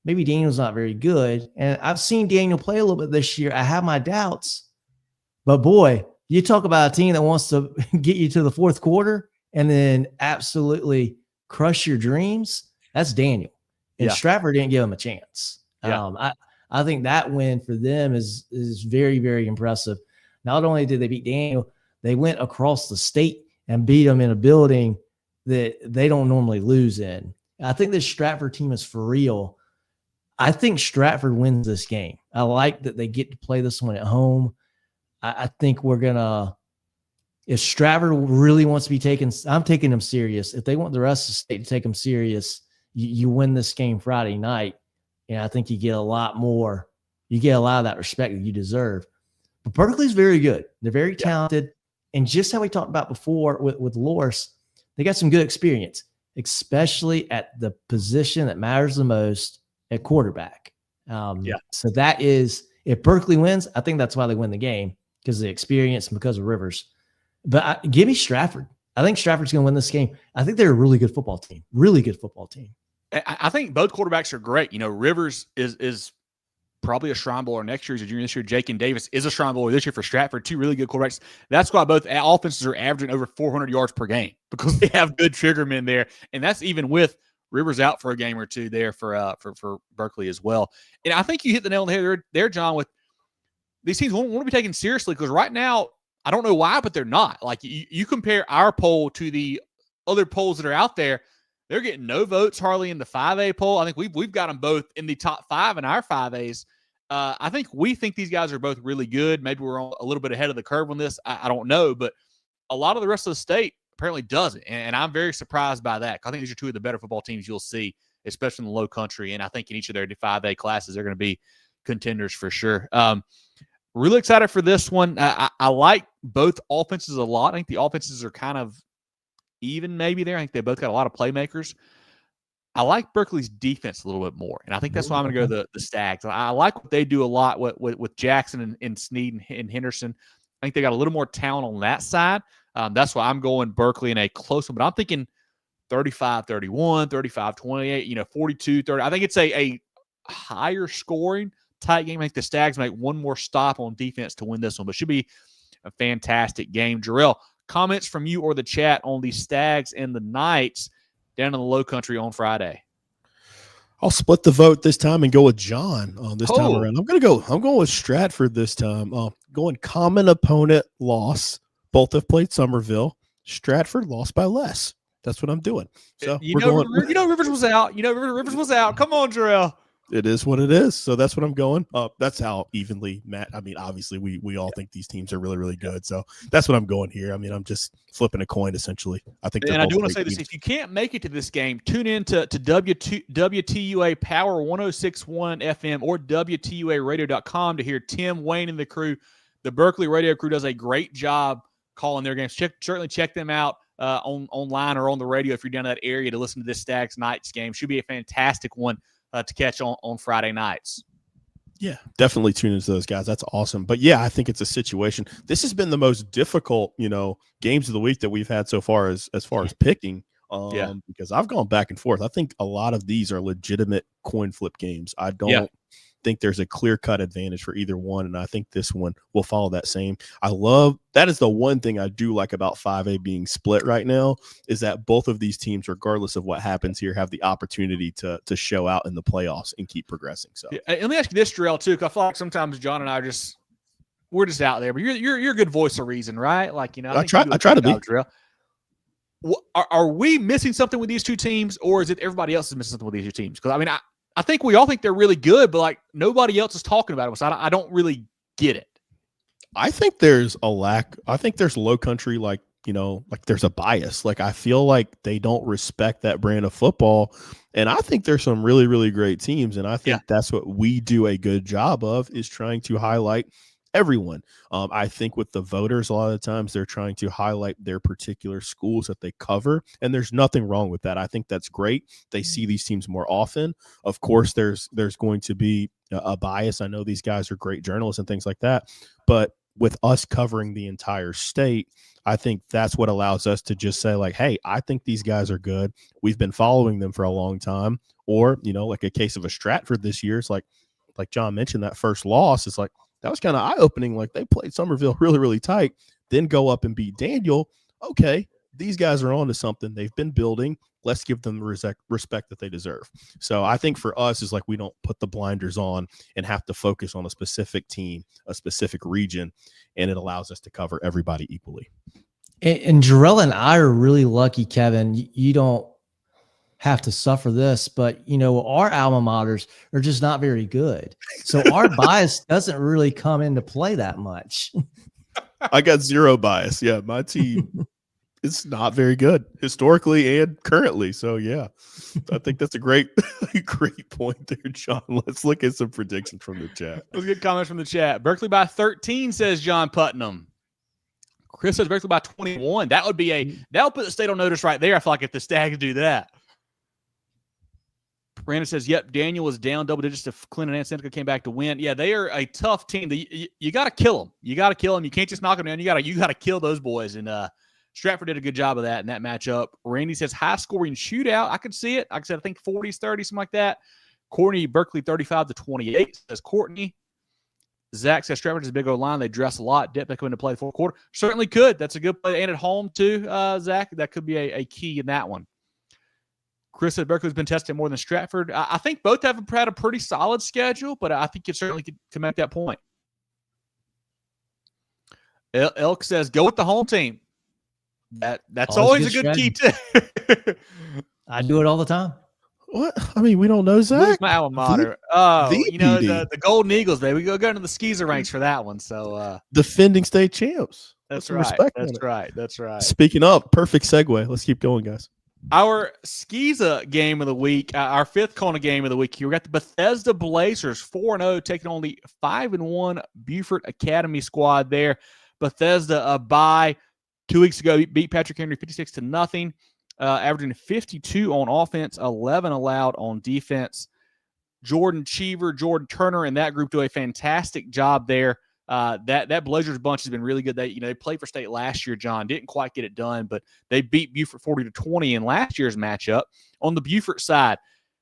maybe Daniel's not very good. And I've seen Daniel play a little bit this year. I have my doubts, but boy, you talk about a team that wants to get you to the fourth quarter and then absolutely crush your dreams. That's Daniel. And Stratford didn't give him a chance. Yeah. I think that win for them is very, very impressive. Not only did they beat Daniel, they went across the state and beat them in a building that they don't normally lose in. I think this Stratford team is for real. I think Stratford wins this game. I like that they get to play this one at home. I think we're going to, if Stratford really wants to be taken, I'm taking them serious. If they want the rest of the state to take them serious, you win this game Friday night. And I think you get a lot more. You get a lot of that respect that you deserve. But Berkeley's very good. They're very talented. And just how we talked about before with Loris, they got some good experience, especially at the position that matters the most at quarterback. So that is, if Berkeley wins, I think that's why they win the game, because of the experience and because of Rivers. But give me Stratford. I think Stratford's going to win this game. I think they're a really good football team. Really good football team. I think both quarterbacks are great. Rivers is probably a Shrine Bowler next year. He's a junior this year. Jake and Davis is a Shrine Bowler this year for Stratford. 2 really good quarterbacks. That's why both offenses are averaging over 400 yards per game, because they have good trigger men there. And that's even with Rivers out for a game or two there for Berkeley as well. And I think you hit the nail on the head there, John, with these teams want to be taken seriously, because right now, I don't know why, but they're not. Like, you compare our poll to the other polls that are out there, they're getting no votes hardly in the 5A poll. I think we've got them both in the top 5 in our 5As. I think we think these guys are both really good. Maybe we're a little bit ahead of the curve on this. I don't know, but a lot of the rest of the state apparently doesn't, and I'm very surprised by that. I think these are 2 of the better football teams you'll see, especially in the Low Country, and I think in each of their 5A classes they're going to be contenders for sure. Really excited for this one. I like both offenses a lot. I think the offenses are kind of even maybe there. I think they both got a lot of playmakers. I like Berkeley's defense a little bit more, and I think that's why I'm going to go the Stags. I like what they do a lot with Jackson and Sneed and Henderson. I think they got a little more talent on that side. That's why I'm going Berkeley in a close one, but I'm thinking 35-31, 35-28, 42-30. I think it's a higher scoring tight game. I think the Stags make one more stop on defense to win this one, but should be a fantastic game. Jerel, comments from you or the chat on the Stags and the Knights down in the Low Country on Friday? I'll split the vote this time and go with John this time around. I'm going with Stratford this time. Going common opponent loss. Both have played Somerville. Stratford lost by less. That's what I'm doing. So Rivers was out. Rivers was out. Come on, Jerel. It is what it is. So that's what I'm going. That's how evenly, Matt. I mean, obviously, we all think these teams are really, really good. So that's what I'm going here. I mean, I'm just flipping a coin, essentially. I think. And I do want to say this: if you can't make it to this game, tune in to WTUA Power 106.1 FM or WTUARadio.com to hear Tim, Wayne, and the crew. The Berkeley radio crew does a great job calling their games. Certainly check them out online or on the radio if you're down in that area to listen to this Stags Knights game. Should be a fantastic one to catch on Friday nights. Yeah, definitely tune into those guys. That's awesome. But yeah, I think it's a situation. This has been the most difficult, games of the week that we've had so far as far as picking. Because I've gone back and forth. I think a lot of these are legitimate coin flip games. I think there's a clear-cut advantage for either one, and I think this one will follow that same. That is the one thing I do like about 5A being split right now, is that both of these teams, regardless of what happens here, have the opportunity to show out in the playoffs and keep progressing. So let me ask you this, Jerel, too, because I feel like sometimes John and I we're just out there, but you're a good voice of reason, right? Like, I try to be. Jerel. Are we missing something with these two teams, or is it everybody else is missing something with these two teams? Because, I mean, I think we all think they're really good, but, like, nobody else is talking about it. So I don't really get it. I think there's a lack. I think there's low country, like there's a bias. Like, I feel like they don't respect that brand of football. And I think there's some really, really great teams. And I think that's what we do a good job of, is trying to highlight everyone. I think with the voters, a lot of the times they're trying to highlight their particular schools that they cover, and there's nothing wrong with that. I think that's great. They see these teams more often. Of course, there's going to be a bias. I know these guys are great journalists and things like that, but with us covering the entire state, I think that's what allows us to just say, like, hey, I think these guys are good. We've been following them for a long time. Or, like a case of a Stratford this year, it's like John mentioned, that first loss is like, that was kind of eye-opening. Like, they played Somerville really, really tight, then go up and beat Daniel. Okay, these guys are on to something. They've been building. Let's give them the respect that they deserve. So I think for us is like, we don't put the blinders on and have to focus on a specific team, a specific region, and it allows us to cover everybody equally. And Jerel and I are really lucky, Kevin. You don't have to suffer this, but our alma maters are just not very good. So our bias doesn't really come into play that much. I got zero bias. Yeah, my team is not very good historically and currently. So yeah, I think that's a great point there, John. Let's look at some predictions from the chat. Let's get comments from the chat. Berkeley by 13, says John Putnam. Chris says Berkeley by 21. That would put the state on notice right there. I feel like if the Stags do that. Brandon says, yep, Daniel was down double digits if Clinton and Seneca came back to win. Yeah, they are a tough team. You got to kill them. You got to kill them. You can't just knock them down. You got to kill those boys. And Stratford did a good job of that in that matchup. Randy says high-scoring shootout. I could see it. Like I said, I think 40s, 30s, something like that. Courtney, Berkeley 35-28, says Courtney. Zach says Stratford is a big old line. They dress a lot. Depth, they come into play the fourth quarter. Certainly could. That's a good play. And at home, too, Zach. That could be a key in that one. Chris said Berkeley's been tested more than Stratford. I think both have had a pretty solid schedule, but I think you certainly could make that point. Elk says go with the home team. That's always a good key too. I do it all the time. What? I mean, we don't know, Zach. Who's my alma mater? The Golden Eagles, baby. We go into the SCISA ranks for that one. So defending state champs. That's right. That's right. Speaking of, perfect segue. Let's keep going, guys. Our SCISA game of the week, our fifth Kona game of the week here, we got the Bethesda Blazers 4-0 taking on the 5-1 Beaufort Academy squad there. Bethesda a bye 2 weeks ago, beat Patrick Henry 56-0, averaging 52 on offense, 11 allowed on defense. Jordan Cheever, Jordan Turner, and that group do a fantastic job there. That Blazers bunch has been really good. They played for state last year, John. Didn't quite get it done, but they beat Beaufort 40-20 in last year's matchup. On the Beaufort side,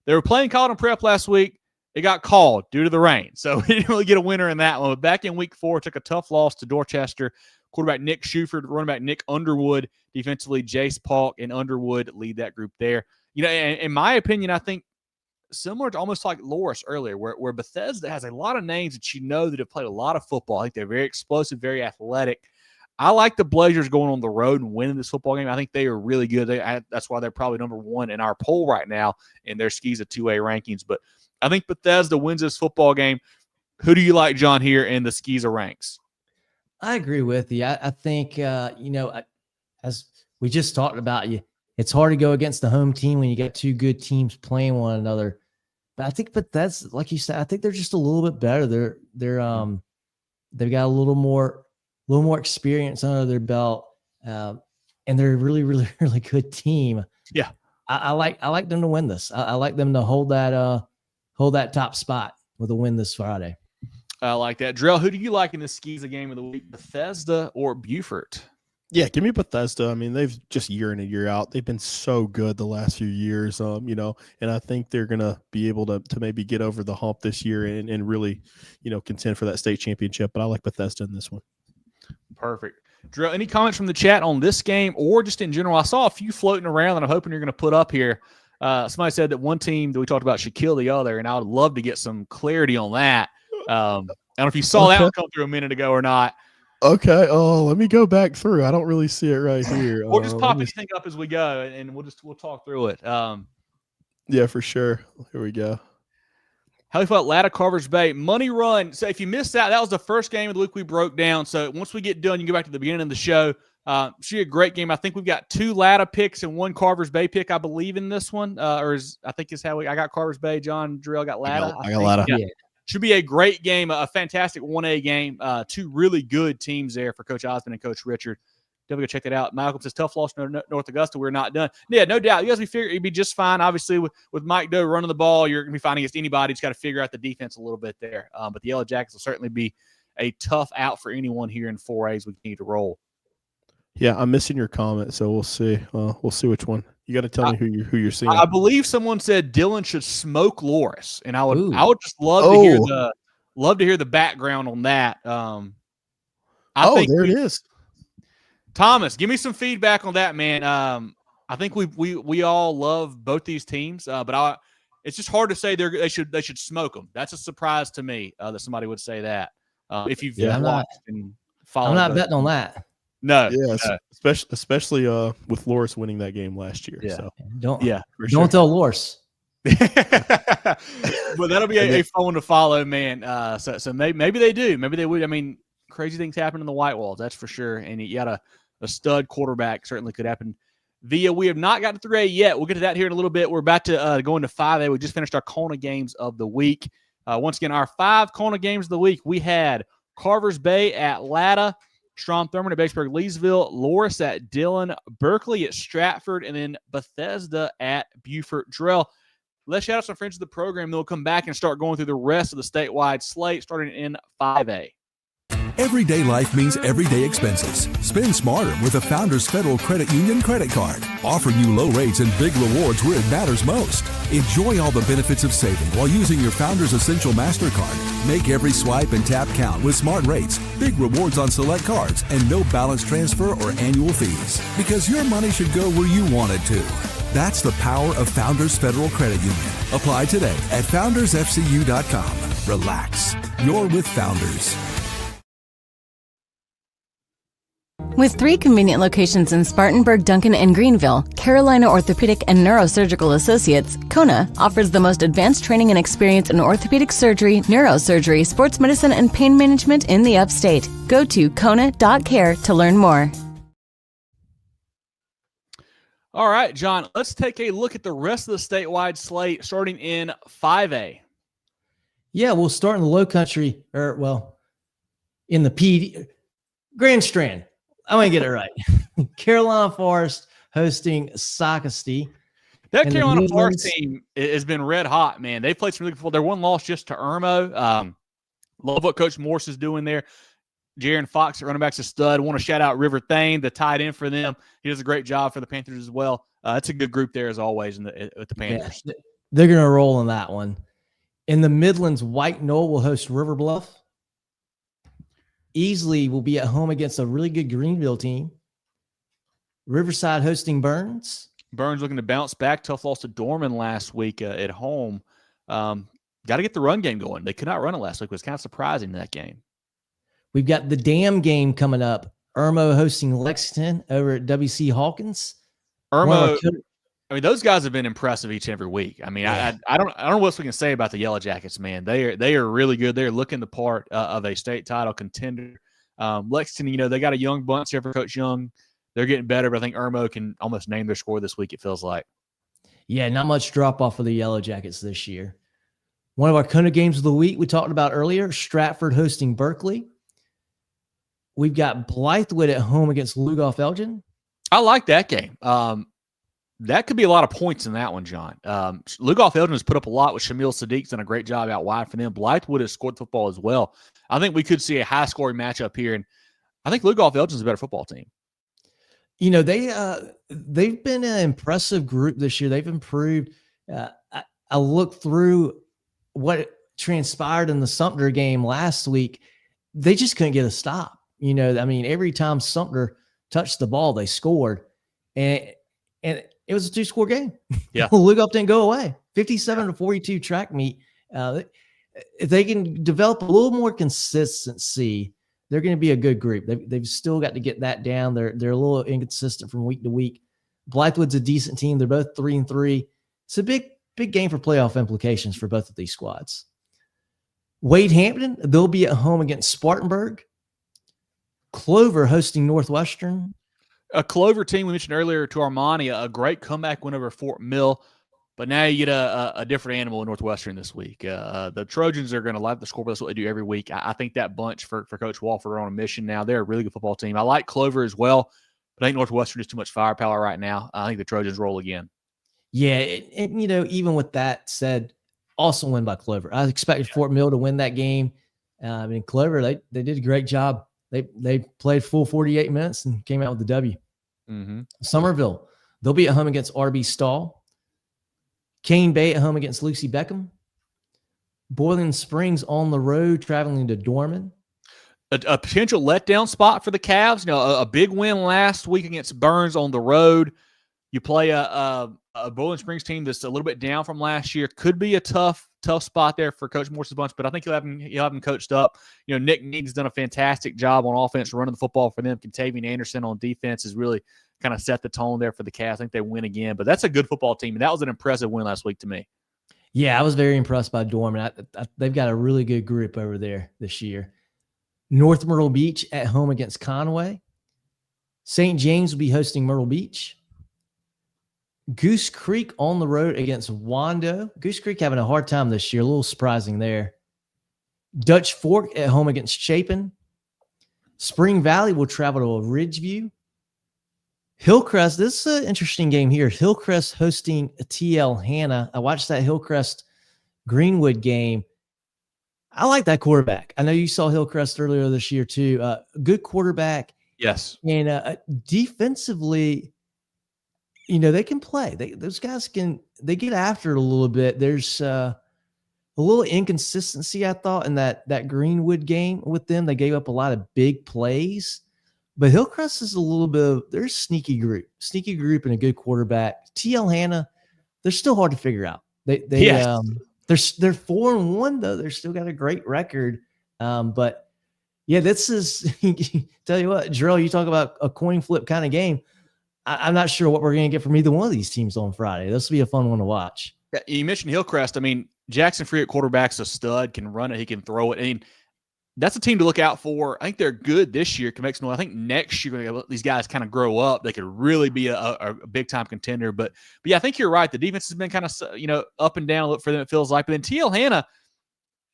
they were playing Colleton Prep last week. It got called due to the rain, so we didn't really get a winner in that one. But back in week 4, took a tough loss to Dorchester. Quarterback Nick Shuford, running back Nick Underwood, defensively Jace Paulk and Underwood lead that group there. In my opinion, I think similar to almost like Loris earlier, where Bethesda has a lot of names that that have played a lot of football. I think they're very explosive, very athletic. I like the Blazers going on the road and winning this football game. I think they are really good. That's why they're probably number 1 in our poll right now in their SCISA 2A rankings. But I think Bethesda wins this football game. Who do you like, John, here in the SCISA ranks? I agree with you. I think, as we just talked about, it's hard to go against the home team when you get two good teams playing one another. But I think, that's like you said, I think they're just a little bit better. They've got a little more experience under their belt, and they're a really, really, really good team. Yeah, I like them to win this. I like them to hold that top spot with a win this Friday. I like that. Jerel, who do you like in the SCISA game of the week, Bethesda or Beaufort? Yeah, give me Bethesda. I mean, they've just year in and year out. They've been so good the last few years, and I think they're going to be able to maybe get over the hump this year and really, contend for that state championship. But I like Bethesda in this one. Perfect. Jerel, any comments from the chat on this game or just in general? I saw a few floating around that I'm hoping you're going to put up here. Somebody said that one team that we talked about should kill the other, and I would love to get some clarity on that. I don't know if you saw that one come through a minute ago or not. Okay. Oh, let me go back through. I don't really see it right here. We'll just pop anything up as we go, and we'll talk through it. Yeah, for sure. Here we go. How do you feel about Latta Carvers Bay money run? So if you missed that was the first game of the week we broke down. So once we get done, you can go back to the beginning of the show. Should be a great game. I think we've got 2 Latta picks and 1 Carvers Bay pick, I believe, in this one. I got Carvers Bay. John Jerel got Latta. I got Latta. Yeah. Should be a great game, a fantastic 1A game. 2 really good teams there for Coach Osmond and Coach Richard. Definitely go check that out. Malcolm says, tough loss to North Augusta. We're not done. Yeah, no doubt. You guys you'd be just fine. Obviously, with Mike Doe running the ball, you're going to be fine against anybody. Just got to figure out the defense a little bit there. But the Yellow Jackets will certainly be a tough out for anyone here in 4A as we continue to roll. Yeah, I'm missing your comment, so we'll see. We'll see which one. You got to tell me who you're seeing. I believe someone said Dillon should smoke Loris, and I would just love to hear the background on that. I think there it is. Thomas, give me some feedback on that, man. I think we all love both these teams, but it's just hard to say they should smoke them. That's a surprise to me that somebody would say that. If you've watched and followed, I'm not betting on that. No, especially with Loris winning that game last year. Yeah. So. Don't tell Loris. But that'll be a fun one to follow, man. So maybe they do. Maybe they would. I mean, crazy things happen in the White Walls, that's for sure. And you got a stud quarterback certainly could happen. We have not gotten to 3A yet. We'll get to that here in a little bit. We're about to go into 5A. We just finished our Kona games of the week. Once again, our 5 Kona games of the week. We had Carvers Bay at Latta, Strom Thurmond at Batesburg-Leesville, Loris at Dillon, Berkeley at Stratford, and then Bethesda at Beaufort. Jerel, let's shout out some friends of the program. Then we'll come back and start going through the rest of the statewide slate, starting in 5A. Everyday life means everyday expenses. Spend smarter with a Founders Federal Credit Union credit card, offering you low rates and big rewards where it matters most. Enjoy all the benefits of saving while using your Founders Essential MasterCard. Make every swipe and tap count with smart rates, big rewards on select cards, and no balance transfer or annual fees. Because your money should go where you want it to. That's the power of Founders Federal Credit Union. Apply today at foundersfcu.com. Relax. You're with Founders. With 3 convenient locations in Spartanburg, Duncan, and Greenville, Carolina Orthopaedic and Neurosurgical Associates, Kona offers the most advanced training and experience in orthopedic surgery, neurosurgery, sports medicine, and pain management in the upstate. Go to kona.care to learn more. All right, John, let's take a look at the rest of the statewide slate starting in 5A. Yeah, we'll start in the low country, in the PD. Grand Strand. I want to get it right. Carolina Forest hosting SCISA. That Carolina Forest team has been red hot, man. They played some really good football. Their one loss just to Irmo. Love what Coach Morse is doing there. Jaron Fox at running back's a stud. Want to shout out River Thane, the tight end for them. He does a great job for the Panthers as well. It's a good group there as always with the Panthers. Yeah, they're going to roll in that one. In the Midlands, White Knoll will host River Bluff. Easley will be at home against a really good Greenville team. Riverside hosting Burns. Burns looking to bounce back. Tough loss to Dorman last week at home. Got to get the run game going. They could not run it last week. It was kind of surprising in that game. We've got the Dam game coming up. Irmo hosting Lexington over at WC Hawkins. Those guys have been impressive each and every week. I mean, yeah. I don't know what else we can say about the Yellow Jackets, man. They are really good. They're looking the part of a state title contender. Lexington, they got a young bunch here for Coach Young. They're getting better, but I think Irmo can almost name their score this week, it feels like. Yeah, not much drop-off for the Yellow Jackets this year. One of our Kona games of the week we talked about earlier, Stratford hosting Berkeley. We've got Blythewood at home against Lugoff-Elgin. I like that game. That could be a lot of points in that one, John. Lugoff-Elgin has put up a lot with Shamil Sadiq's done a great job out wide for them. Blythewood has scored football as well. I think we could see a high-scoring matchup here, and I think Lugoff-Elgin's a better football team. They've been an impressive group this year. They've improved. I looked through what transpired in the Sumter game last week. They just couldn't get a stop. Every time Sumter touched the ball, they scored, and it was a 2-score game. Yeah, Lookup didn't go away. 57-42 track meet. If they can develop a little more consistency, they're going to be a good group. They've still got to get that down. They're a little inconsistent from week to week. Blythewood's a decent team. They're both 3-3. It's a big game for playoff implications for both of these squads. Wade Hampton, they'll be at home against Spartanburg. Clover hosting Northwestern. A Clover team we mentioned earlier to Armani, a great comeback win over Fort Mill. But now you get a different animal in Northwestern this week. The Trojans are going to light the scoreboard. That's what they do every week. I think that bunch for Coach Walford are on a mission now. They're a really good football team. I like Clover as well, but I think Northwestern is too much firepower right now. I think the Trojans roll again. Yeah, and even with that said, also win by Clover. I expected Fort Mill to win that game. Clover, they did a great job. They played full 48 minutes and came out with the W. Mm-hmm. Somerville, they'll be at home against RB Stall. Cane Bay at home against Lucy Beckham. Boiling Springs on the road, traveling to Dorman. A potential letdown spot for the Cavs. A big win last week against Burns on the road. You play a Boiling Springs team that's a little bit down from last year. Could be a tough spot there for Coach Morse's bunch, but I think he'll have him coached up. Nick Need's done a fantastic job on offense running the football for them. Contavious Anderson on defense has really kind of set the tone there for the Cavs. I think they win again, but that's a good football team, and that was an impressive win last week to me. Yeah, I was very impressed by Dorman. They've got a really good group over there this year. North Myrtle Beach at home against Conway. St. James will be hosting Myrtle Beach. Goose Creek on the road against Wando. Goose Creek having a hard time this year. A little surprising there. Dutch Fork at home against Chapin. Spring Valley will travel to Ridgeview. Hillcrest, this is an interesting game here. Hillcrest hosting TL Hanna. I watched that Hillcrest Greenwood game. I like that quarterback. I know you saw Hillcrest earlier this year too. Good quarterback. Yes. And defensively, they can play. Those guys they get after it a little bit. There's a little inconsistency, I thought, in that Greenwood game with them. They gave up a lot of big plays. But Hillcrest is a little bit of – they're a sneaky group and a good quarterback. TL Hanna, they're still hard to figure out. They're 4-1 though. They're still got a great record. But yeah, this is – tell you what, Jerel, you talk about a coin flip kind of game. I'm not sure what we're going to get from either one of these teams on Friday. This will be a fun one to watch. Yeah, you mentioned Hillcrest. Jackson Free at quarterback's a stud, can run it, he can throw it. That's a team to look out for. I think they're good this year, can make some noise. I think next year, when these guys kind of grow up, they could really be a big-time contender. But yeah, I think you're right. The defense has been kind of, up and down for them, it feels like. But then TL Hanna,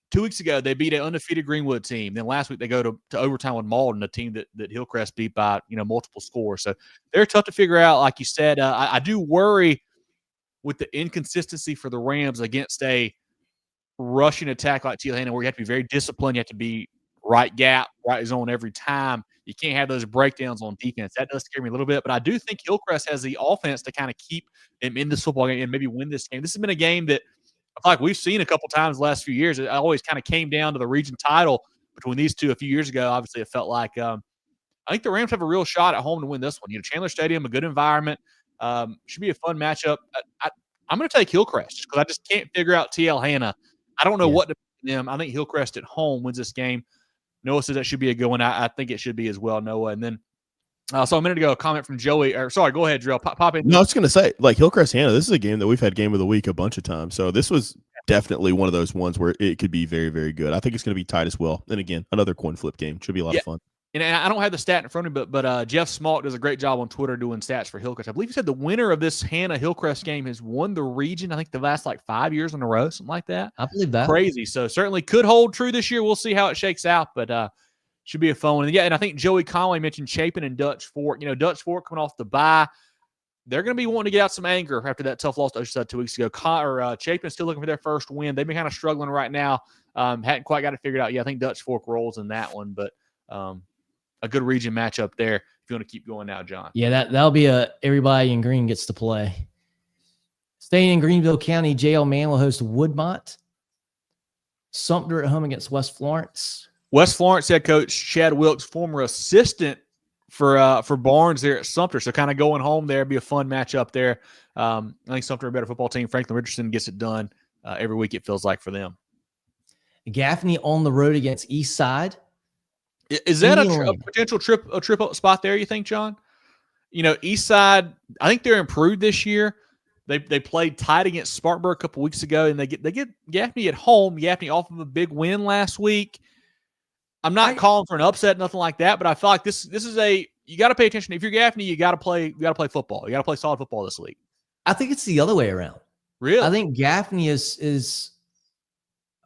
2 weeks ago, they beat an undefeated Greenwood team. Then last week, they go to overtime with Malden, a team that Hillcrest beat by, multiple scores. So they're tough to figure out, like you said. I do worry with the inconsistency for the Rams against a rushing attack like TL Hanna, where you have to be very disciplined. You have to be right gap, right zone every time. You can't have those breakdowns on defense. That does scare me a little bit, but I do think Hillcrest has the offense to kind of keep them in this football game and maybe win this game. This has been a game that I feel like we've seen a couple times the last few years. It always kind of came down to the region title between these two a few years ago. Obviously, it felt like I think the Rams have a real shot at home to win this one. Chandler Stadium, a good environment. Should be a fun matchup. I'm going to take Hillcrest because I just can't figure out TL Hanna. I don't know what to put them. I think Hillcrest at home wins this game. Noah says that should be a good one. I think it should be as well, Noah. And then, so a minute ago, a comment from Joey. Sorry, go ahead, Jerel. Pop in. No, I was going to say, Hillcrest Hanna, this is a game that we've had game of the week a bunch of times. So this was definitely one of those ones where it could be very, very good. I think it's going to be tight as well. And again, another coin flip game. Should be a lot of fun. And I don't have the stat in front of me, but Jeff Smalt does a great job on Twitter doing stats for Hillcrest. I believe he said the winner of this Hanna-Hillcrest game has won the region, I think, the last 5 years in a row, something like that. I believe that. Crazy. So certainly could hold true this year. We'll see how it shakes out, but should be a fun one. And I think Joey Conway mentioned Chapin and Dutch Fork. Dutch Fork coming off the bye. They're going to be wanting to get out some anger after that tough loss to Oceanside 2 weeks ago. Chapin's still looking for their first win. They've been kind of struggling right now. Hadn't quite got it figured out yet. I think Dutch Fork rolls in that one, but a good region matchup there. if you want to keep going now, John. Yeah, that'll be everybody in green gets to play. Staying in Greenville County, JL Man will host Woodmont. Sumter at home against West Florence. West Florence head coach Chad Wilkes, former assistant for Barnes there at Sumter. So kind of going home there, be a fun matchup there. I think Sumter a better football team. Franklin Richardson gets it done every week, it feels like, for them. Gaffney on the road against Eastside. Is that a potential trip up spot there, you think, John? Eastside, I think they're improved this year. They played tight against Spartanburg a couple weeks ago, and they get Gaffney at home. Gaffney off of a big win last week. I'm not calling for an upset, nothing like that, but I feel like this is you got to pay attention. If you're Gaffney, you got to play football. You got to play solid football this week. I think it's the other way around. Really? I think Gaffney is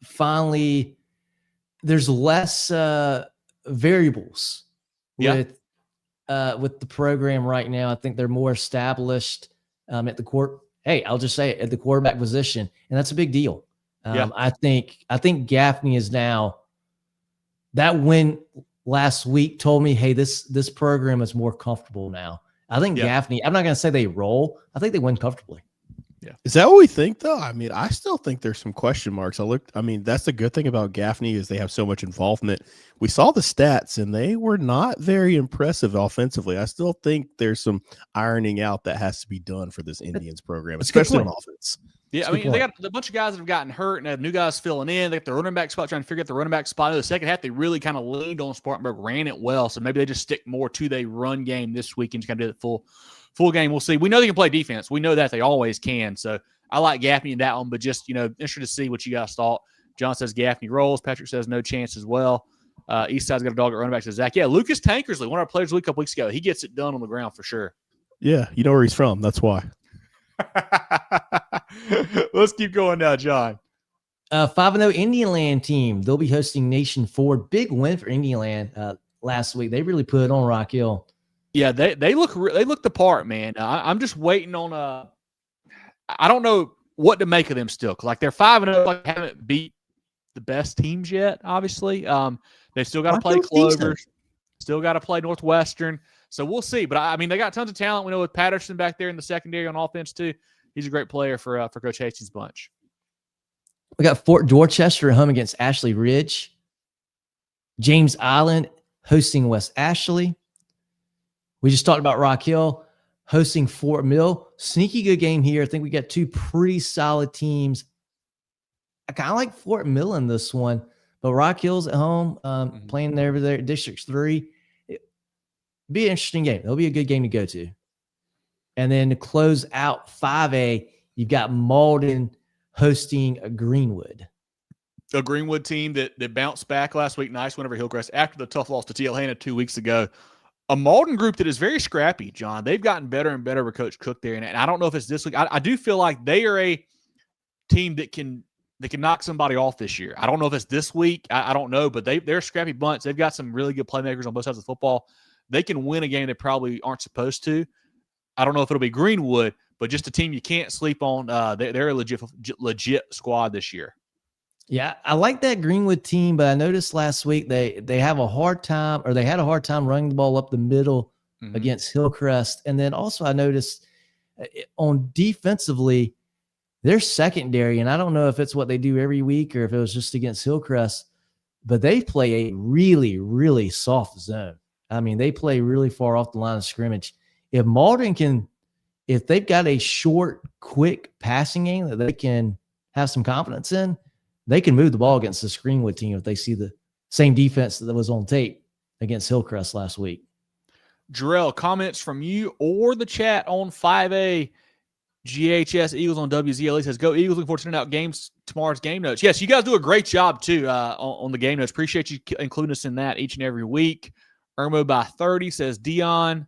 finally there's less variables with the program right now. I think they're more established at the court. Hey, I'll just say it, at the quarterback position, and that's a big deal. I think Gaffney is now. That win last week told me, hey, this program is more comfortable now. I think Gaffney. I'm not going to say they roll. I think they win comfortably. Yeah. Is that what we think, though? I mean, I still think there's some question marks. That's the good thing about Gaffney is they have so much involvement. We saw the stats, and they were not very impressive offensively. I still think there's some ironing out that has to be done for this Indians program, especially on offense. Yeah, they got a bunch of guys that have gotten hurt and have new guys filling in. They got the running back spot, trying to figure out the running back spot. In the second half, they really kind of leaned on Spartanburg, ran it well. So maybe they just stick more to their run game this week and just kind of do the full game. We'll see. We know they can play defense. We know that they always can. So I like Gaffney in that one, but just, interested to see what you guys thought. John says Gaffney rolls. Patrick says no chance as well. Eastside's got a dog at running back, says Zach. Yeah, Lucas Tankersley, one of our players of the week a couple weeks ago. He gets it done on the ground for sure. Yeah, you know where he's from. That's why. Let's keep going now, John. 5-0 Indian Land team. They'll be hosting Nation Ford. Big win for Indian Land last week. They really put it on Rock Hill. Yeah, they look the part, man. I'm just waiting on I don't know what to make of them still, because they're 5-0, like haven't beat the best teams yet. Obviously, they still got to play Clovers, still got to play Northwestern. So we'll see. But they got tons of talent. We know with Patterson back there in the secondary on offense too. He's a great player for Coach Hastings' bunch. We got Fort Dorchester at home against Ashley Ridge. James Island hosting West Ashley. We just talked about Rock Hill hosting Fort Mill. Sneaky good game here. I think we got two pretty solid teams. I kind of like Fort Mill in this one, but Rock Hill's at home playing over there at District 3. It'll be an interesting game. It'll be a good game to go to. And then to close out 5A, you've got Malden hosting a Greenwood. A Greenwood team that bounced back last week. Nice win over Hillcrest after the tough loss to TL Hanna 2 weeks ago. A Malden group that is very scrappy, John. They've gotten better and better with Coach Cook there. And I don't know if it's this week. I do feel like they are a team that can knock somebody off this year. I don't know if it's this week. I don't know, but they're a scrappy bunch. They've got some really good playmakers on both sides of the football. They can win a game they probably aren't supposed to. I don't know if it'll be Greenwood, but just a team you can't sleep on. They're a legit squad this year. Yeah, I like that Greenwood team, but I noticed last week they have a hard time, or they had a hard time running the ball up the middle against Hillcrest. And then also I noticed on defensively, their secondary, and I don't know if it's what they do every week or if it was just against Hillcrest, but they play a really, really soft zone. They play really far off the line of scrimmage. If Malden if they've got a short, quick passing game that they can have some confidence in, they can move the ball against this Greenwood team if they see the same defense that was on tape against Hillcrest last week. Jerel, comments from you or the chat on 5A GHS Eagles on WZLE says, go Eagles. Looking forward to sending out tomorrow's game notes. Yes, you guys do a great job too on the game notes. Appreciate you including us in that each and every week. Irmo by 30 says Dion.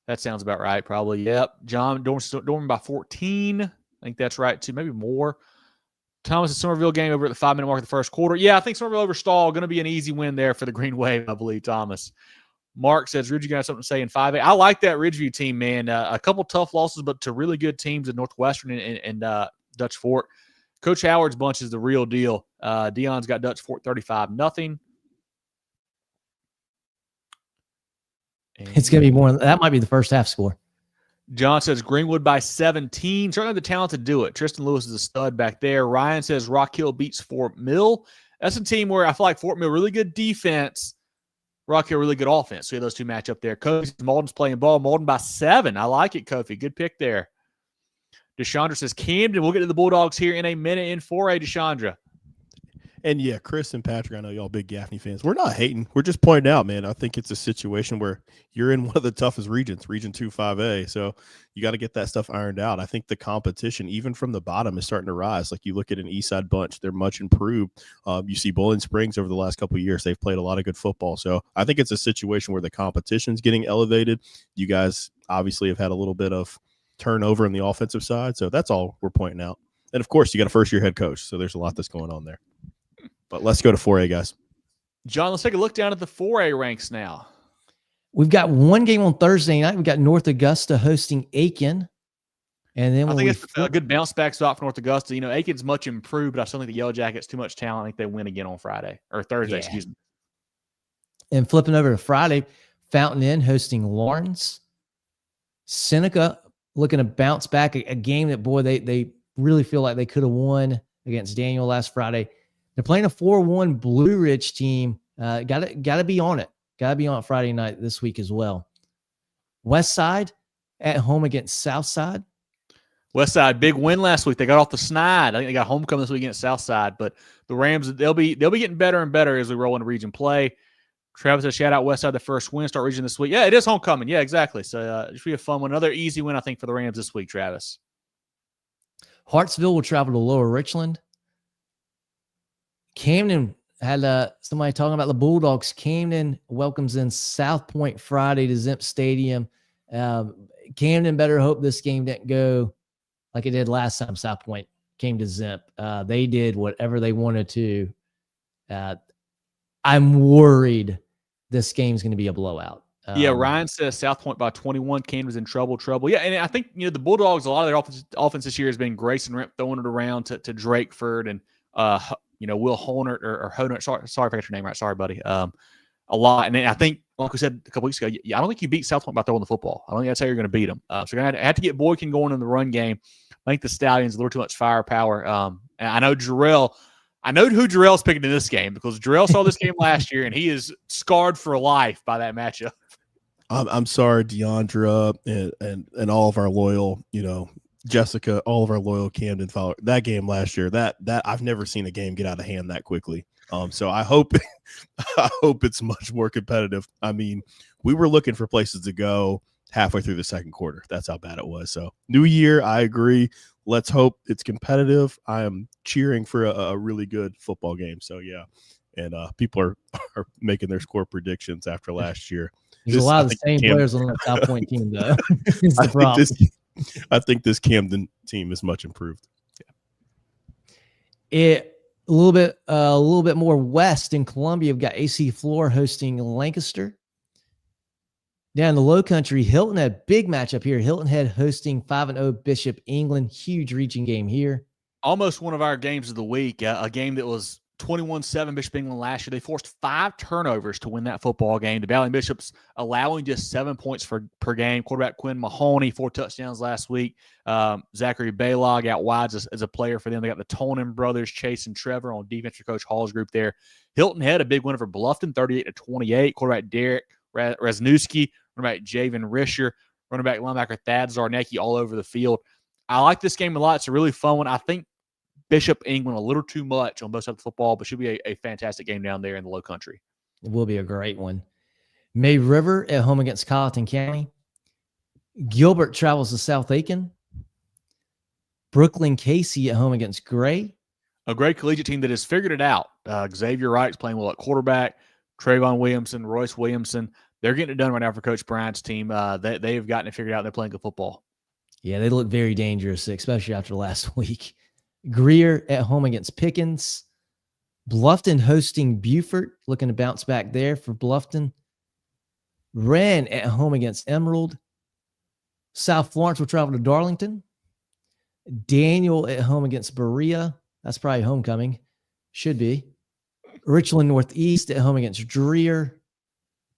That sounds about right, probably. Yep. John Dorman by 14. I think that's right too. Maybe more. Thomas' Somerville game over at the 5-minute mark of the first quarter. Yeah, I think Somerville over Stall. Going to be an easy win there for the Green Wave, I believe, Thomas. Mark says, Ridgeview got something to say in 5A. I like that Ridgeview team, man. A couple tough losses, but to really good teams in Northwestern and Dutch Fort. Coach Howard's bunch is the real deal. Dion's got Dutch Fort 35-0. It's going to be more. That might be the first half score. John says Greenwood by 17. Certainly the talent to do it. Tristan Lewis is a stud back there. Ryan says Rock Hill beats Fort Mill. That's a team where I feel like Fort Mill, really good defense. Rock Hill, really good offense. So we have those two match up there. Kofi Malden's playing ball. Malden by 7. I like it, Kofi. Good pick there. Deshandra says Camden. We'll get to the Bulldogs here in a minute in 4A, Deshandra. And yeah, Chris and Patrick, I know y'all big Gaffney fans. We're not hating. We're just pointing out, man, I think it's a situation where you're in one of the toughest regions, Region 2 5A. So you got to get that stuff ironed out. I think the competition, even from the bottom, is starting to rise. Like you look at an Eastside bunch, they're much improved. You see Bowling Springs over the last couple of years, they've played a lot of good football. So I think it's a situation where the competition's getting elevated. You guys obviously have had a little bit of turnover on the offensive side. So that's all we're pointing out. And of course, you got a first-year head coach. So there's a lot that's going on there. But let's go to 4A, guys. John, let's take a look down at the 4A ranks now. We've got one game on Thursday night. We've got North Augusta hosting Aiken. And then I think it's a good bounce back spot for North Augusta. You know, Aiken's much improved, but I still think the Yellow Jackets too much talent. I think they win again on Friday or Thursday, excuse me. And flipping over to Friday, Fountain Inn hosting Lawrence. Seneca looking to bounce back a game that, boy, they really feel like they could have won against Daniel last Friday. They're playing a 4-1 Blue Ridge team. Got to be on it. Got to be on it Friday night this week as well. West Side at home against South Side. West Side, big win last week. They got off the snide. I think they got homecoming this week against South Side. But the Rams, they'll be getting better and better as we roll into region play. Travis says, shout out West Side, the first win, start region this week. Yeah, it is homecoming. Yeah, exactly. So it should be a fun one. Another easy win, I think, for the Rams this week, Travis. Hartsville will travel to Lower Richland. Camden had somebody talking about the Bulldogs. Camden welcomes in South Point Friday to Zimp Stadium. Camden better hope this game didn't go like it did last time South Point came to Zimp. They did whatever they wanted to. I'm worried this game's going to be a blowout. Yeah, Ryan says South Point by 21. Camden's in trouble. Yeah, and I think, you know, the Bulldogs, a lot of their offense this year has been Grayson Rimp throwing it around to Drakeford and you know, Will Honert or Honert. Sorry if I got your name right. Sorry, buddy. A lot. And then I think, like we said a couple weeks ago, I don't think you beat South Point by throwing the football. I don't think that's how you're going to beat them. So you're going to have to get Boykin going in the run game. I think the Stallions a little too much firepower. And I know Jerel. I know who Jerel's picking in this game because Jerel saw this game last year, and he is scarred for life by that matchup. I'm sorry, Deandra, and all of our loyal, you know, Jessica, all of our loyal Camden followers. That game last year, that I've never seen a game get out of hand that quickly. So I hope it's much more competitive. I mean, we were looking for places to go halfway through the second quarter. That's how bad it was. So new year, I agree. Let's hope it's competitive. I am cheering for a really good football game. So yeah, and people are making their score predictions after last year. There's a lot of the same players on the South Point team, though. It's the problem. I think this Camden team is much improved. Yeah. A little bit more west in Columbia, we've got AC Floor hosting Lancaster. Down in the Low Country, Hilton had a big matchup here. Hilton Head hosting 5-0 Bishop England. Huge reaching game here. Almost one of our games of the week. A game that was 21-7 Bishop England last year. They forced 5 turnovers to win that football game. The Valley Bishops allowing just 7 points per game. Quarterback Quinn Mahoney, 4 touchdowns last week. Zachary Baylog out wide as a player for them. They got the Tonin brothers, Chase and Trevor on defense for Coach Hall's group there. Hilton had a big win over Bluffton, 38-28. Quarterback Derek Rasnewski, running back Javen Risher, running back linebacker Thad Zarnecki all over the field. I like this game a lot. It's a really fun one. I think Bishop England a little too much on both sides of the football, but should be a fantastic game down there in the Low Country. It will be a great one. May River at home against Colleton County. Gilbert travels to South Aiken. Brooklyn Casey at home against Gray. A great collegiate team that has figured it out. Xavier Wright's playing well at quarterback. Trayvon Williamson, Royce Williamson. They're getting it done right now for Coach Bryant's team. They've gotten it figured out. They're playing good football. Yeah, they look very dangerous, especially after last week. Greer at home against Pickens. Bluffton hosting Beaufort, looking to bounce back there for Bluffton. Wren at home against Emerald. South Florence will travel to Darlington. Daniel at home against Berea. That's probably homecoming. Should be. Richland Northeast at home against Dreer.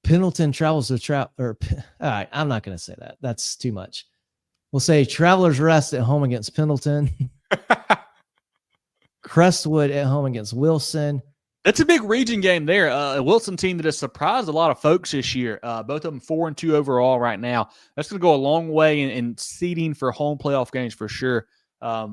Pendleton travels to all right, I'm not going to say that. That's too much. We'll say Travelers Rest at home against Pendleton. Crestwood at home against Wilson. That's a big region game there. A Wilson team that has surprised a lot of folks this year. Both of them 4-2 overall right now. That's going to go a long way in seeding for home playoff games for sure. I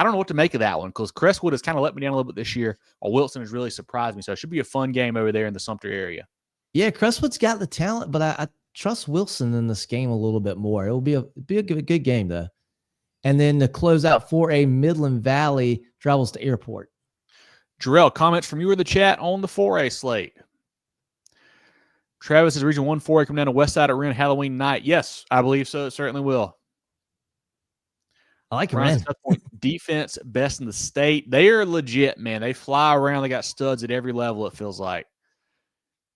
don't know what to make of that one because Crestwood has kind of let me down a little bit this year. Wilson has really surprised me. So it should be a fun game over there in the Sumter area. Yeah, Crestwood's got the talent, but I trust Wilson in this game a little bit more. It'll be a good game, though. And then to close out 4A, Midland Valley travels to Airport. Jerel, comments from you or the chat on the 4A slate. Travis is Region 1 4A coming down to West Side at Wren Halloween night. Yes, I believe so. It certainly will. I like Wren. Defense best in the state. They are legit, man. They fly around. They got studs at every level, it feels like.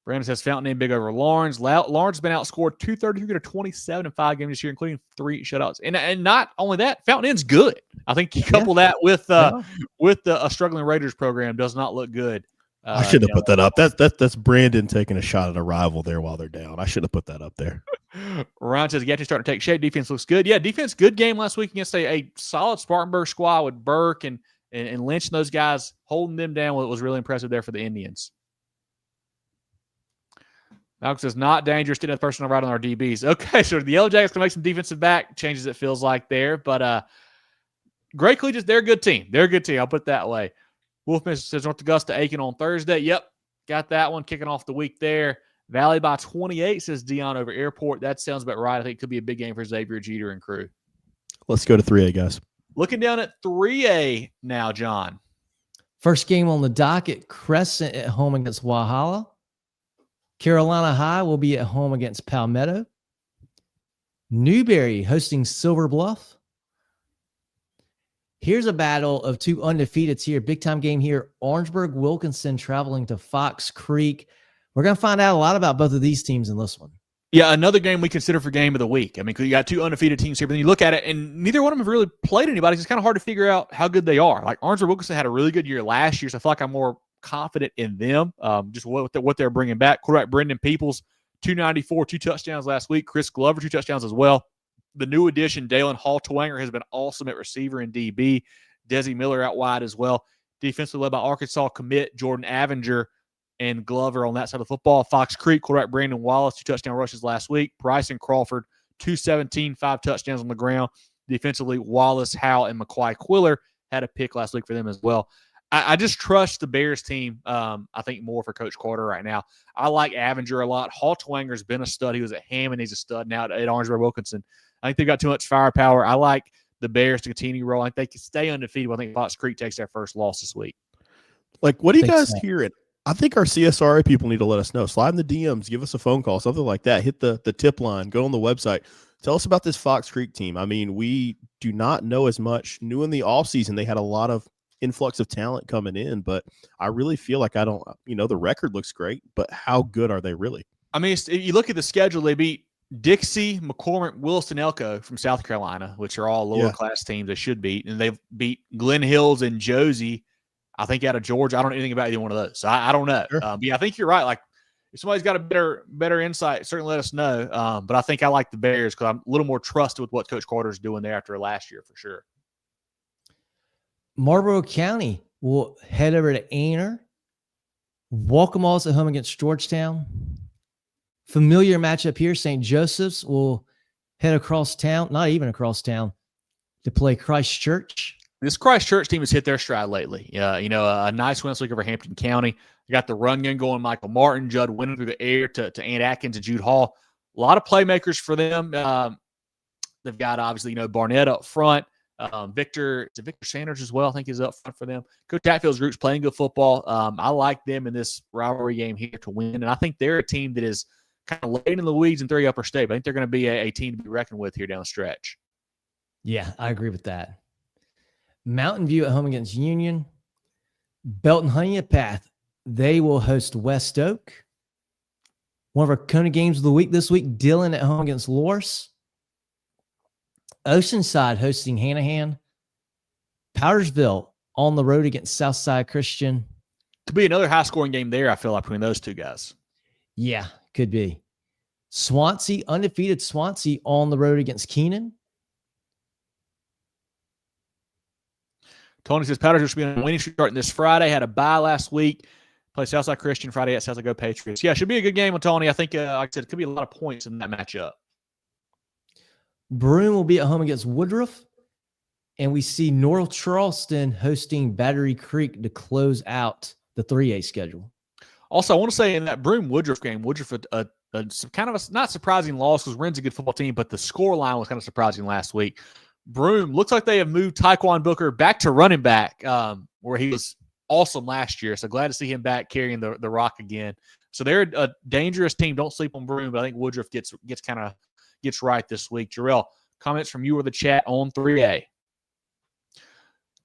Brandon says Fountain Inn big over Lawrence. Lawrence has been outscored 233-27 in 5 games this year, including 3 shutouts. And not only that, Fountain Inn's good. I think you couple that with a struggling Raiders program does not look good. I should have put that up. That's Brandon taking a shot at a rival there while they're down. I should have put that up there. Ryan says Gatty's starting to take shape. Defense looks good. Yeah, defense good game last week against a solid Spartanburg squad with Burke and Lynch and those guys holding them down. What was really impressive there for the Indians. Alex says, not dangerous, didn't have the person right on our DBs. Okay, so the Yellow Jackets can make some defensive back changes, it feels like there. But Great Collegiate, they're a good team. They're a good team. I'll put it that way. Wolfman says North Augusta, Aiken on Thursday. Yep, got that one kicking off the week there. Valley by 28, says Dion over Airport. That sounds about right. I think it could be a big game for Xavier Jeter and crew. Let's go to 3A, guys. Looking down at 3A now, John. First game on the docket, Crescent at home against Walhalla. Carolina High will be at home against Palmetto. Newberry hosting Silver Bluff. Here's a battle of 2 undefeateds here. Big time game here. Orangeburg-Wilkinson traveling to Fox Creek. We're going to find out a lot about both of these teams in this one. Yeah, another game we consider for game of the week. I mean, you got 2 undefeated teams here, but then you look at it, and neither one of them have really played anybody. So it's kind of hard to figure out how good they are. Like Orangeburg-Wilkinson had a really good year last year, so I feel like I'm more confident in them, just what they're bringing back. Quarterback Brendan Peoples, 294, 2 touchdowns last week. Chris Glover, 2 touchdowns as well. The new addition, Dalen Hall-Twanger, has been awesome at receiver and DB. Desi Miller out wide as well. Defensively led by Arkansas commit Jordan Avenger and Glover on that side of the football. Fox Creek, quarterback Brandon Wallace, 2 touchdown rushes last week. Bryson Crawford, 217, 5 touchdowns on the ground. Defensively, Wallace, Howell, and McQuay Quiller had a pick last week for them as well. I just trust the Bears team, I think, more for Coach Carter right now. I like Avenger a lot. Hall-Twanger's been a stud. He was at Hammond. He's a stud now at Orangeburg-Wilkinson. I think they've got too much firepower. I like the Bears to continue rolling. I think they can stay undefeated. I think Fox Creek takes their first loss this week. Like, what do you guys hear? I think our CSRA people need to let us know. Slide in the DMs, give us a phone call, something like that. Hit the tip line, go on the website. Tell us about this Fox Creek team. I mean, we do not know as much. New in the offseason, they had a lot of influx of talent coming in, but I really feel like the record looks great, but how good are they really? I mean, you look at the schedule, they beat Dixie, McCormick, Wilson, Elko from South Carolina, which are all lower class teams they should beat. And they've beat Glen Hills and Josie, I think, out of Georgia. I don't know anything about either one of those. So I don't know. Sure. But yeah, I think you're right. Like, if somebody's got a better insight, certainly let us know. But I think I like the Bears because I'm a little more trusted with what Coach Carter's doing there after last year for sure. Marlboro County will head over to Anner. Walkama's at home against Georgetown. Familiar matchup here. St. Joseph's will head across town, not even across town, to play Christ Church. This Christ Church team has hit their stride lately. A nice win this week over Hampton County. You got the run game going, Michael Martin, Judd winning through the air to Ant Atkins and Jude Hall. A lot of playmakers for them. They've got, obviously, Barnett up front. Victor Sanders as well, I think, is up front for them. Coach Hatfield's group's playing good football. I like them in this rivalry game here to win, and I think they're a team that is kind of late in the weeds in 3 upper state, but I think they're going to be a team to be reckoned with here down the stretch. Yeah, I agree with that. Mountain View at home against Union. Belton Honeypath, they will host West Oak. One of our Kona games of the week this week, Dillon at home against Loris. Oceanside hosting Hanahan. Powdersville on the road against Southside Christian. Could be another high-scoring game there, I feel like, between those two guys. Yeah, could be. Swansea, undefeated Swansea on the road against Keenan. Tony says Powders should be on a winning streak starting this Friday. Had a bye last week. Play Southside Christian Friday at Southside Go Patriots. Yeah, should be a good game with Tony. I think, like I said, it could be a lot of points in that matchup. Broome will be at home against Woodruff. And we see North Charleston hosting Battery Creek to close out the 3A schedule. Also, I want to say in that Broome-Woodruff game, Woodruff a kind of a not surprising loss because Wren's a good football team, but the score line was kind of surprising last week. Broome looks like they have moved Tyquan Booker back to running back, where he was awesome last year. So glad to see him back carrying the rock again. So they're a dangerous team. Don't sleep on Broome, but I think Woodruff gets right this week. Jerel, comments from you or the chat on 3A.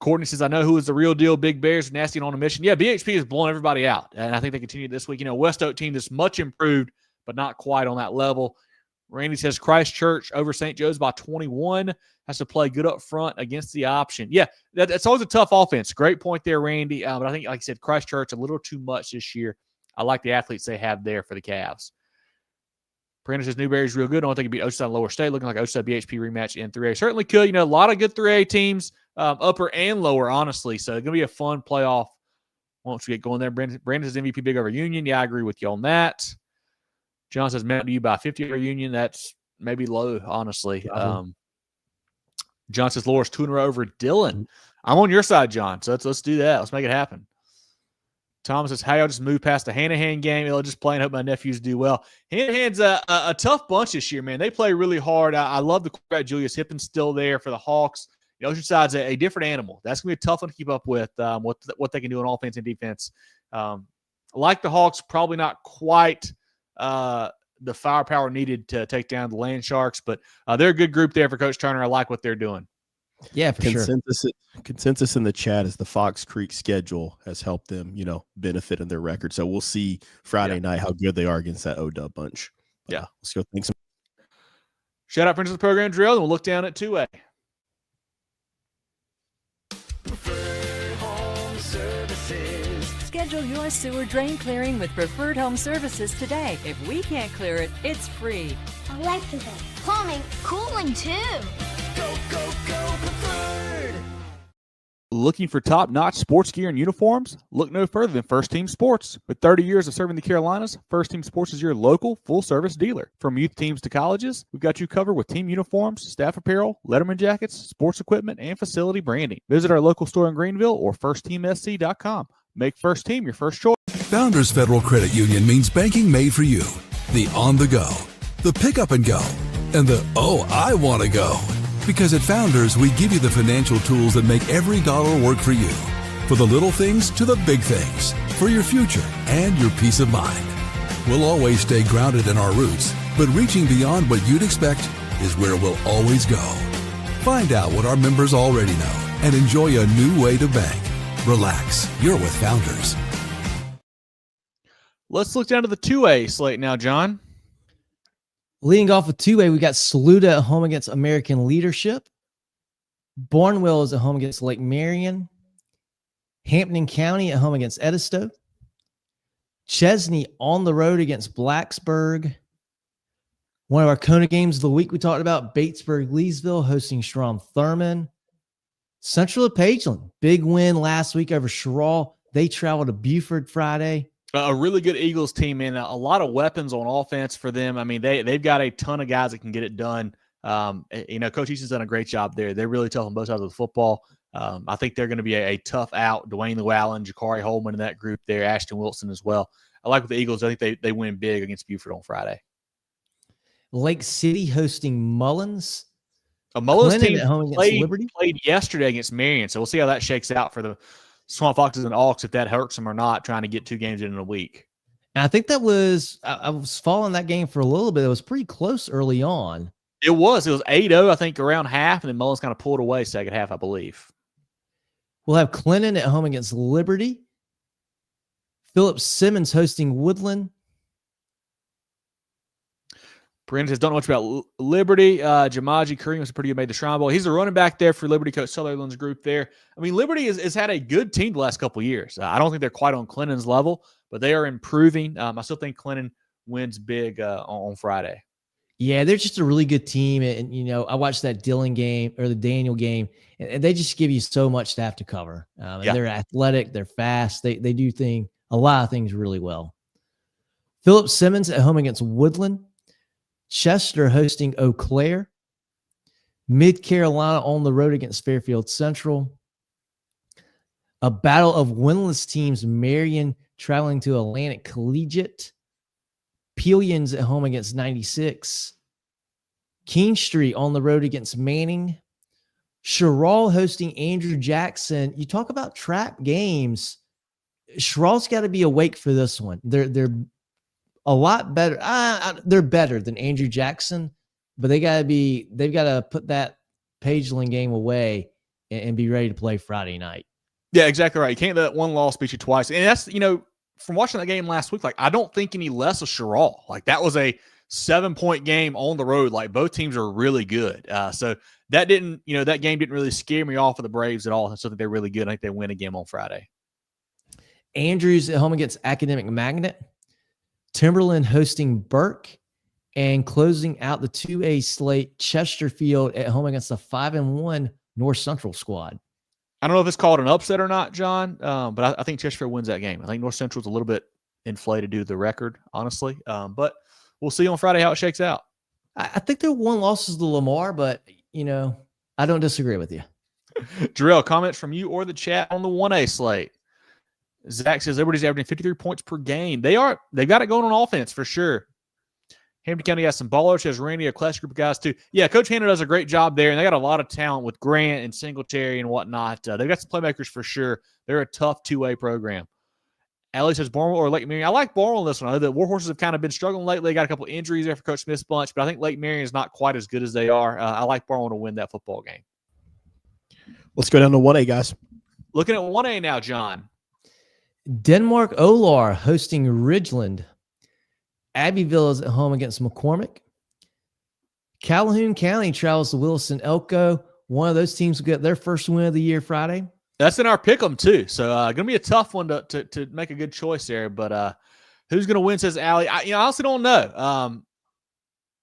Courtney says, I know who is the real deal. Big Bears, nasty and on a mission. Yeah, BHP is blowing everybody out, and I think they continue this week. West Oak team that's much improved, but not quite on that level. Randy says Christchurch over St. Joe's by 21. Has to play good up front against the option. Yeah, that's always a tough offense. Great point there, Randy. But I think, like I said, Christchurch a little too much this year. I like the athletes they have there for the Cavs. Brandon says Newberry's real good. I don't think it'd be Oceanside Lower State. Looking like Oceanside BHP rematch in 3A. Certainly could. A lot of good 3A teams, upper and lower, honestly. So it's going to be a fun playoff once we get going there. Brandon says MVP big over Union. Yeah, I agree with you on that. John says Mountain View by 50 over Union. That's maybe low, honestly. John says Laura's 2 in a row over Dillon. I'm on your side, John. So let's do that. Let's make it happen. Thomas says, hey, I'll just move past the Hanahan game. I'll just play and hope my nephews do well. Hanahan's a tough bunch this year, man. They play really hard. I love the quarterback. Julius Hippen's still there for the Hawks. Oceanside's a different animal. That's going to be a tough one to keep up with, what they can do on offense and defense. Like the Hawks, probably not quite the firepower needed to take down the Land Sharks, but they're a good group there for Coach Turner. I like what they're doing. Yeah, for sure. Consensus in the chat is the Fox Creek schedule has helped them, benefit in their record. So we'll see Friday night how good they are against that OW bunch. Yeah. Let's go. Thanks. Shout out friends of the program, Jerel, and we'll look down at 2A. Schedule your sewer drain clearing with Preferred Home Services today. If we can't clear it, it's free. Electrical, plumbing, cooling too. Go, go, go, Preferred! Looking for top-notch sports gear and uniforms? Look no further than First Team Sports. With 30 years of serving the Carolinas, First Team Sports is your local full-service dealer. From youth teams to colleges, we've got you covered with team uniforms, staff apparel, Letterman jackets, sports equipment, and facility branding. Visit our local store in Greenville or firstteamsc.com. Make First Team your first choice. Founders Federal Credit Union means banking made for you. The on the go, the pick up and go, and the I want to go. Because at Founders, we give you the financial tools that make every dollar work for you. For the little things to the big things. For your future and your peace of mind. We'll always stay grounded in our roots, but reaching beyond what you'd expect is where we'll always go. Find out what our members already know and enjoy a new way to bank. Relax, you're with Founders. Let's look down to the 2A slate now, John. Leading off with 2A, we got Saluda at home against American Leadership. Barnwell is at home against Lake Marion. Hampton County at home against Edisto. Chesney on the road against Blacksburg. One of our Kona games of the week we talked about, Batesburg-Leesville hosting Strom Thurmond. Central of Pageland, big win last week over Jerel. They traveled to Beaufort Friday. A really good Eagles team, and a lot of weapons on offense for them. I mean, they've got a ton of guys that can get it done. Coach Easton's done a great job there. They're really tough on both sides of the football. I think they're going to be a tough out. Dwayne Llewellyn, Jakari Holman in that group there, Ashton Wilson as well. I like with the Eagles. I think they win big against Beaufort on Friday. Lake City hosting Mullins. Mullins Clinton team at home against Liberty. Played yesterday against Marion, so we'll see how that shakes out for the Swamp Foxes and Auks, if that hurts them or not, trying to get 2 games in a week. And I think that was, I was following that game for a little bit. It was pretty close early on. It was 8-0, I think, around half, and then Mullins kind of pulled away second half, I believe. We'll have Clinton at home against Liberty. Philip Simmons hosting Woodland. Brandon says, don't know much about Liberty. Jamaji Kareem was pretty good, made the Shrine Bowl. He's a running back there for Liberty, Coach Sutherland's group there. I mean, Liberty has had a good team the last couple of years. I don't think they're quite on Clinton's level, but they are improving. I still think Clinton wins big on Friday. Yeah, they're just a really good team. And, I watched that Dillon game or the Daniel game, and they just give you so much to have to cover. And they're athletic. They're fast. They do a lot of things really well. Philip Simmons at home against Woodland. Chester hosting Eau Claire. Mid Carolina on the road against Fairfield Central. A battle of winless teams, Marion traveling to Atlantic Collegiate. Pillions at home against 96. King Street on the road against Manning. Jerel hosting Andrew Jackson. You talk about trap games. Jerel's got to be awake for this one. They're a lot better. They're better than Andrew Jackson, but they've got to put that Pageland game away and be ready to play Friday night. Yeah, exactly right. You can't let one loss beat you twice. And that's, from watching that game last week, like, I don't think any less of Jerel. Like, that was a 7-point game on the road. Like, both teams are really good. So that that game didn't really scare me off of the Braves at all. I still think they're really good. I think they win a game on Friday. Andrews at home against Academic Magnet. Timberland hosting Burke, and closing out the 2A slate, Chesterfield at home against the 5-1 North Central squad. I don't know if it's called an upset or not, John, but I think Chesterfield wins that game. I think North Central's a little bit inflated due to the record, honestly. But we'll see on Friday how it shakes out. I think their one loss is to Lamar, but, I don't disagree with you. Jerel, comments from you or the chat on the 1A slate. Zach says everybody's averaging 53 points per game. They've got it going on offense for sure. Hampton County has some ballers. Has Randy, a class group of guys too. Yeah, Coach Hanna does a great job there, and they got a lot of talent with Grant and Singletary and whatnot. They've got some playmakers for sure. They're a tough 2A program. Allie says Barnwell or Lake Marion. I like Barnwell in this one. I know the Warhorses have kind of been struggling lately. They got a couple injuries after Coach Smith's bunch, but I think Lake Marion is not quite as good as they are. I like Barnwell to win that football game. Let's go down to 1A, guys. Looking at 1A now, John. Denmark Olar hosting Ridgeland. Abbeville is at home against McCormick. Calhoun County travels to Wilson Elko. One of those teams will get their first win of the year Friday. That's in our pick'em too. So going to be a tough one to make a good choice there. But who's going to win, says Allie. I honestly don't know.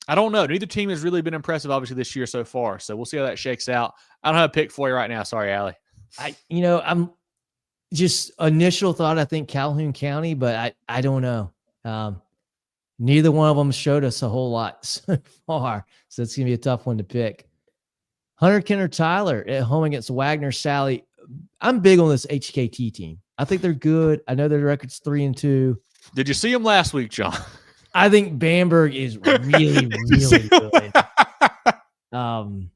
I don't know. Neither team has really been impressive, obviously, this year so far. So we'll see how that shakes out. I don't have a pick for you right now. Sorry, Allie. I'm just initial thought, I think Calhoun County, but I don't know. Neither one of them showed us a whole lot so far. So it's going to be a tough one to pick. Hunter Kenner Tyler at home against Wagner Sally. I'm big on this HKT team. I think they're good. I know their record's 3-2. Did you see them last week, John? I think Bamberg is really, really good. John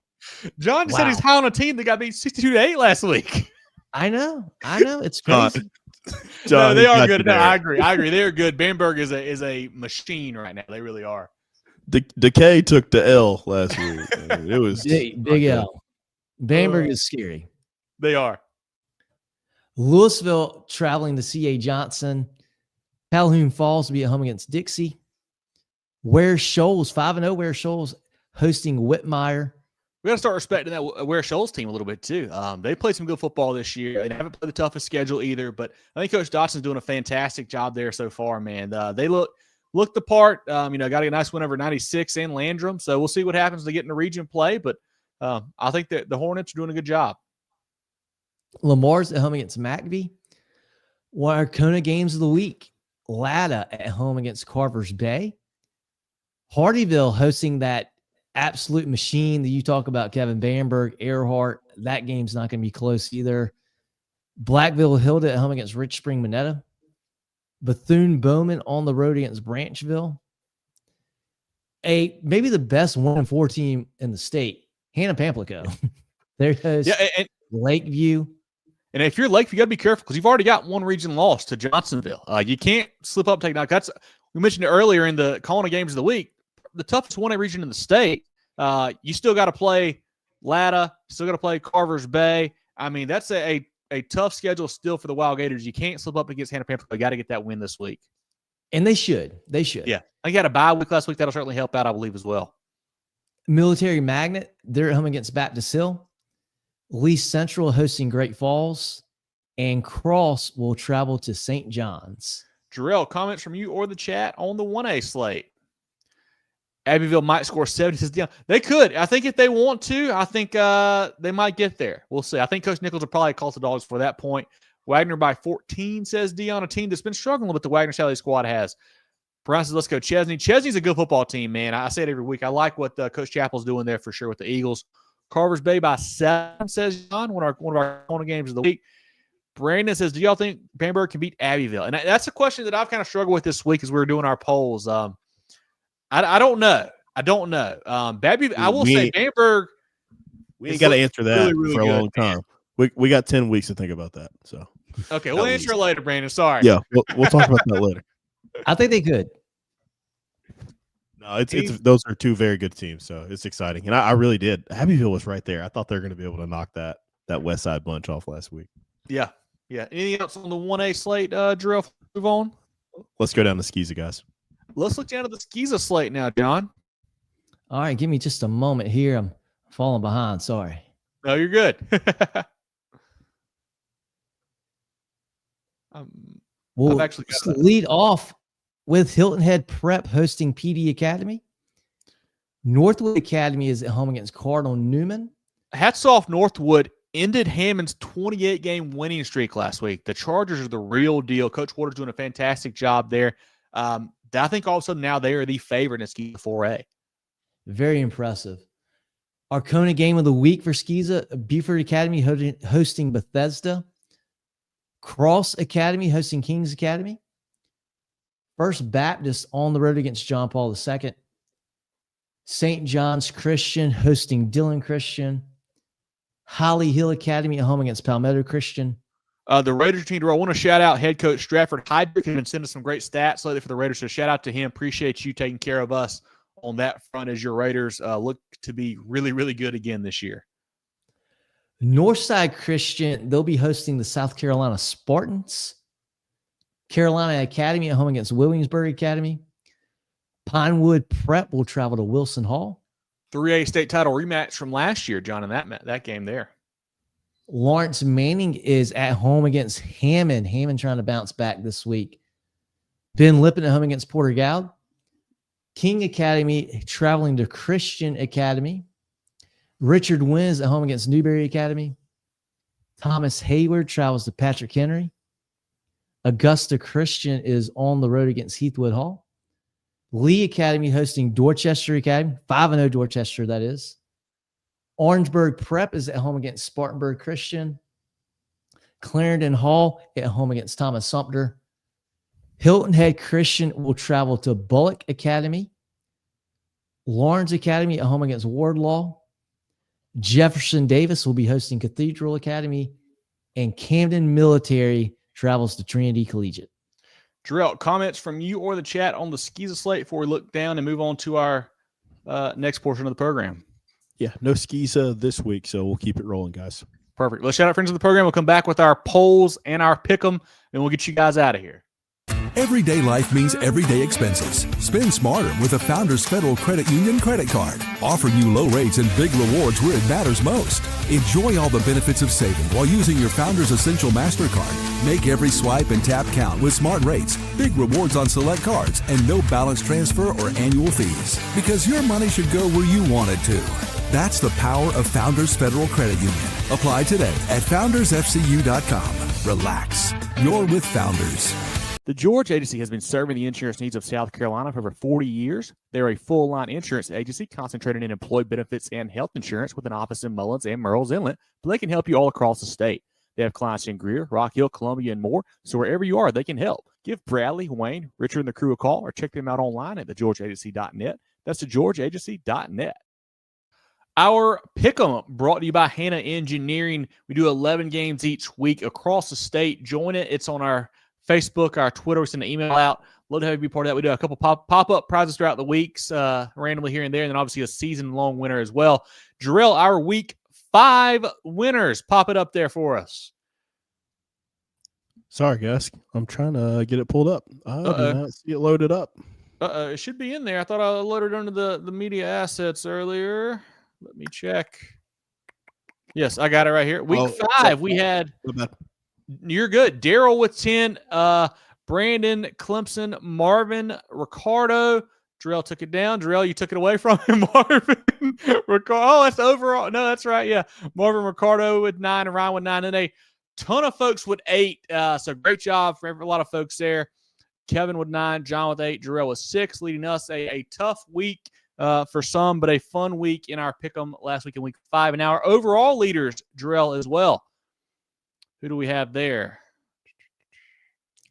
just said he's high on a team that got beat 62-8 last week. I know. It's crazy. John, no, they are good. No, I agree. They're good. Bamberg is a machine right now. They really are. Decay took the L last week. It was big L. Bamberg is scary. They are. Louisville traveling to C.A. Johnson. Calhoun Falls will be at home against Dixie. Ware Shoals, 5-0. Ware Shoals hosting Whitmire. We got to start respecting that Ware Shoals team a little bit too. They played some good football this year. They haven't played the toughest schedule either, but I think Coach Dotson's doing a fantastic job there so far, man. They look the part. Got a nice win over 96 and Landrum, so we'll see what happens to get in the region play, but I think that the Hornets are doing a good job. Lamar's at home against McVie. One of our Kona games of the week. Latta at home against Carvers Bay. Hardyville hosting that absolute machine that you talk about, Kevin. Bamberg, Earhart. That game's not going to be close either. Blackville Hilda at home against Rich Spring Minetta. Bethune Bowman on the road against Branchville. Maybe the best 1-4 team in the state, Hannah Pamplico. There goes Lakeview. And if you're Lakeview, you got to be careful because you've already got one region loss to Johnsonville. You can't slip up, take knock. We mentioned it earlier in the Kona games of the week. The toughest 1A region in the state. You still got to play Latta, still got to play Carvers Bay. I mean, that's a tough schedule still for the Wild Gators. You can't slip up against Hannah Pamplico. You got to get that win this week. And they should. Yeah. I got a bye week last week. That'll certainly help out, I believe, as well. Military Magnet, they're at home against Baptist Hill. Lee Central hosting Great Falls. And Cross will travel to St. John's. Jerel, comments from you or the chat on the 1A slate. Abbeville might score 70, says Dillon. They could. I think if they want to, I think they might get there. We'll see. I think Coach Nichols will probably call the dogs for that point. Wagner by 14, says Dion, a team that's been struggling with the Wagner Sally squad has. Brian says, let's go Chesney. Chesney's a good football team, man. I say it every week. I like what Coach Chappell's doing there for sure with the Eagles. Carvers Bay by 7, says John, one of our corner games of the week. Brandon says, do y'all think Bamberg can beat Abbeville? And that's a question that I've kind of struggled with this week as we were doing our polls. I don't know. I will say Bamberg. We ain't got to answer that really for a long time. We got 10 weeks to think about that. So okay, we'll answer it later, Brandon. Sorry. Yeah, we'll talk about that later. I think they could. No, it's those are two very good teams, so it's exciting. And I really did. Abbeville was right there. I thought they were going to be able to knock that West Side bunch off last week. Yeah. Anything else on the 1A slate, Jerel? Move on. Let's go down to SCISA, guys. Let's look down at the SCISA slate now, John. All right, give me just a moment here. I'm falling behind. Sorry. No, you're good. We'll lead off with Hilton Head Prep hosting PD Academy. Northwood Academy is at home against Cardinal Newman. Hats off, Northwood ended Hammond's 28-game winning streak last week. The Chargers are the real deal. Coach Waters doing a fantastic job there. I think all of a sudden now they are the favorite in SCISA 4A. Very impressive. Our Kona game of the week for SCISA, Beaufort Academy hosting Bethesda. Cross Academy hosting Kings Academy. First Baptist on the road against John Paul II. St. John's Christian hosting Dillon Christian. Holly Hill Academy at home against Palmetto Christian. The Raiders team, I want to shout out head coach Stratford Hendricks, has been sending some great stats lately for the Raiders, so shout out to him. Appreciate you taking care of us on that front as your Raiders look to be really, really good again this year. Northside Christian, they'll be hosting the South Carolina Spartans. Carolina Academy at home against Williamsburg Academy. Pinewood Prep will travel to Wilson Hall. 3A state title rematch from last year, John, in that game there. Lawrence Manning is at home against Hammond. Hammond trying to bounce back this week. Ben Lippin at home against Porter Gaud. King Academy traveling to Christian Academy. Richard Wins at home against Newberry Academy. Thomas Hayward travels to Patrick Henry. Augusta Christian is on the road against Heathwood Hall. Lee Academy hosting Dorchester Academy. 5-0 Dorchester, that is. Orangeburg Prep is at home against Spartanburg Christian. Clarendon Hall at home against Thomas Sumter. Hilton Head Christian will travel to Bullock Academy. Lawrence Academy at home against Wardlaw. Jefferson Davis will be hosting Cathedral Academy. And Camden Military travels to Trinity Collegiate. Jerel, comments from you or the chat on the SCISA slate before we look down and move on to our next portion of the program. Yeah, no SCISA this week, so we'll keep it rolling, guys. Perfect. Let's shout out friends of the program. We'll come back with our polls and our pick'em, and we'll get you guys out of here. Everyday life means everyday expenses. Spend smarter with a Founders Federal Credit Union credit card, offering you low rates and big rewards where it matters most. Enjoy all the benefits of saving while using your Founders Essential MasterCard. Make every swipe and tap count with smart rates, big rewards on select cards, and no balance transfer or annual fees. Because your money should go where you want it to. That's the power of Founders Federal Credit Union. Apply today at foundersfcu.com. Relax. You're with Founders. The George Agency has been serving the insurance needs of South Carolina for over 40 years. They're a full-line insurance agency concentrated in employee benefits and health insurance with an office in Mullins and Murrells Inlet, but they can help you all across the state. They have clients in Greer, Rock Hill, Columbia, and more, so wherever you are, they can help. Give Bradley, Wayne, Richard, and the crew a call or check them out online at thegeorgeagency.net. That's thegeorgeagency.net. Our pick'em brought to you by Hannah Engineering. We do 11 games each week across the state. Join it. It's on our Facebook, our Twitter. We send an email out. Love to have you be part of that. We do a couple pop-up prizes throughout the weeks, randomly here and there, and then obviously a season-long winner as well. Jerel, our week 5 winners. Pop it up there for us. Sorry, guys. I'm trying to get it pulled up. I do not see it loaded up. It should be in there. I thought I loaded it under the media assets earlier. Let me check. Yes, I got it right here. Week 5, we had... You're good. Daryl with 10. Brandon, Clemson, Marvin, Ricardo. Jerel took it down. Jerel, you took it away from him. Marvin, Ricardo. Oh, that's overall. No, that's right. Yeah. Marvin, Ricardo with 9 and Ryan with 9. And a ton of folks with 8. So great job for a lot of folks there. Kevin with 9, John with 8, Jerel with 6, leading us a tough week for some, but a fun week in our pick'em last week in week 5. And now our overall leaders, Jerel as well. Who do we have there?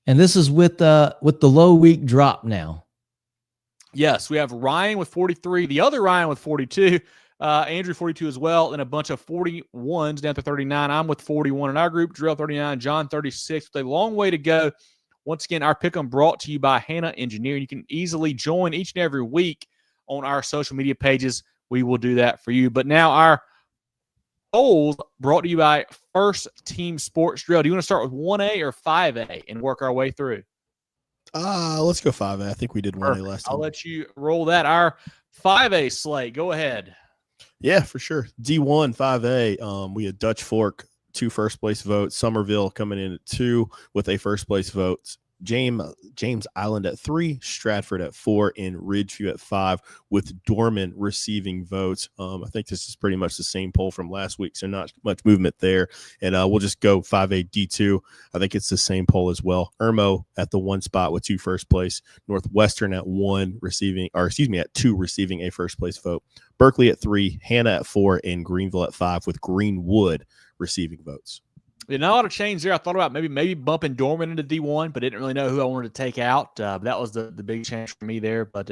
And this is with the low week drop now. Yes, we have Ryan with 43, the other Ryan with 42, Andrew 42 as well, and a bunch of 41s down to 39. I'm with 41 in our group, Jerel 39, John 36, with a long way to go. Once again, our pick'em brought to you by Hannah Engineering. You can easily join each and every week on our social media pages. We will do that for you. But now our polls brought to you by First Team Sports. Jerel, do you want to start with 1A or 5A and work our way through? Let's go 5A. I think we did 1A last time. I'll let you roll that. Our 5A slate. Go ahead. Yeah, for sure. D1, 5A. We had Dutch Fork, 2 first place votes. Somerville coming in at 2 with a first place vote. James Island at 3, Stratford at 4, and Ridgeview at 5, with Dorman receiving votes. I think this is pretty much the same poll from last week, so not much movement there. And we'll just go 5A D2. I think it's the same poll as well. Irmo at the 1 spot with 2 first place. Northwestern at 2 receiving a first place vote. Berkeley at 3, Hannah at 4, and Greenville at 5, with Greenwood receiving votes. Yeah, not a lot of change there. I thought about maybe bumping Dorman into D1, but didn't really know who I wanted to take out. That was the big change for me there, but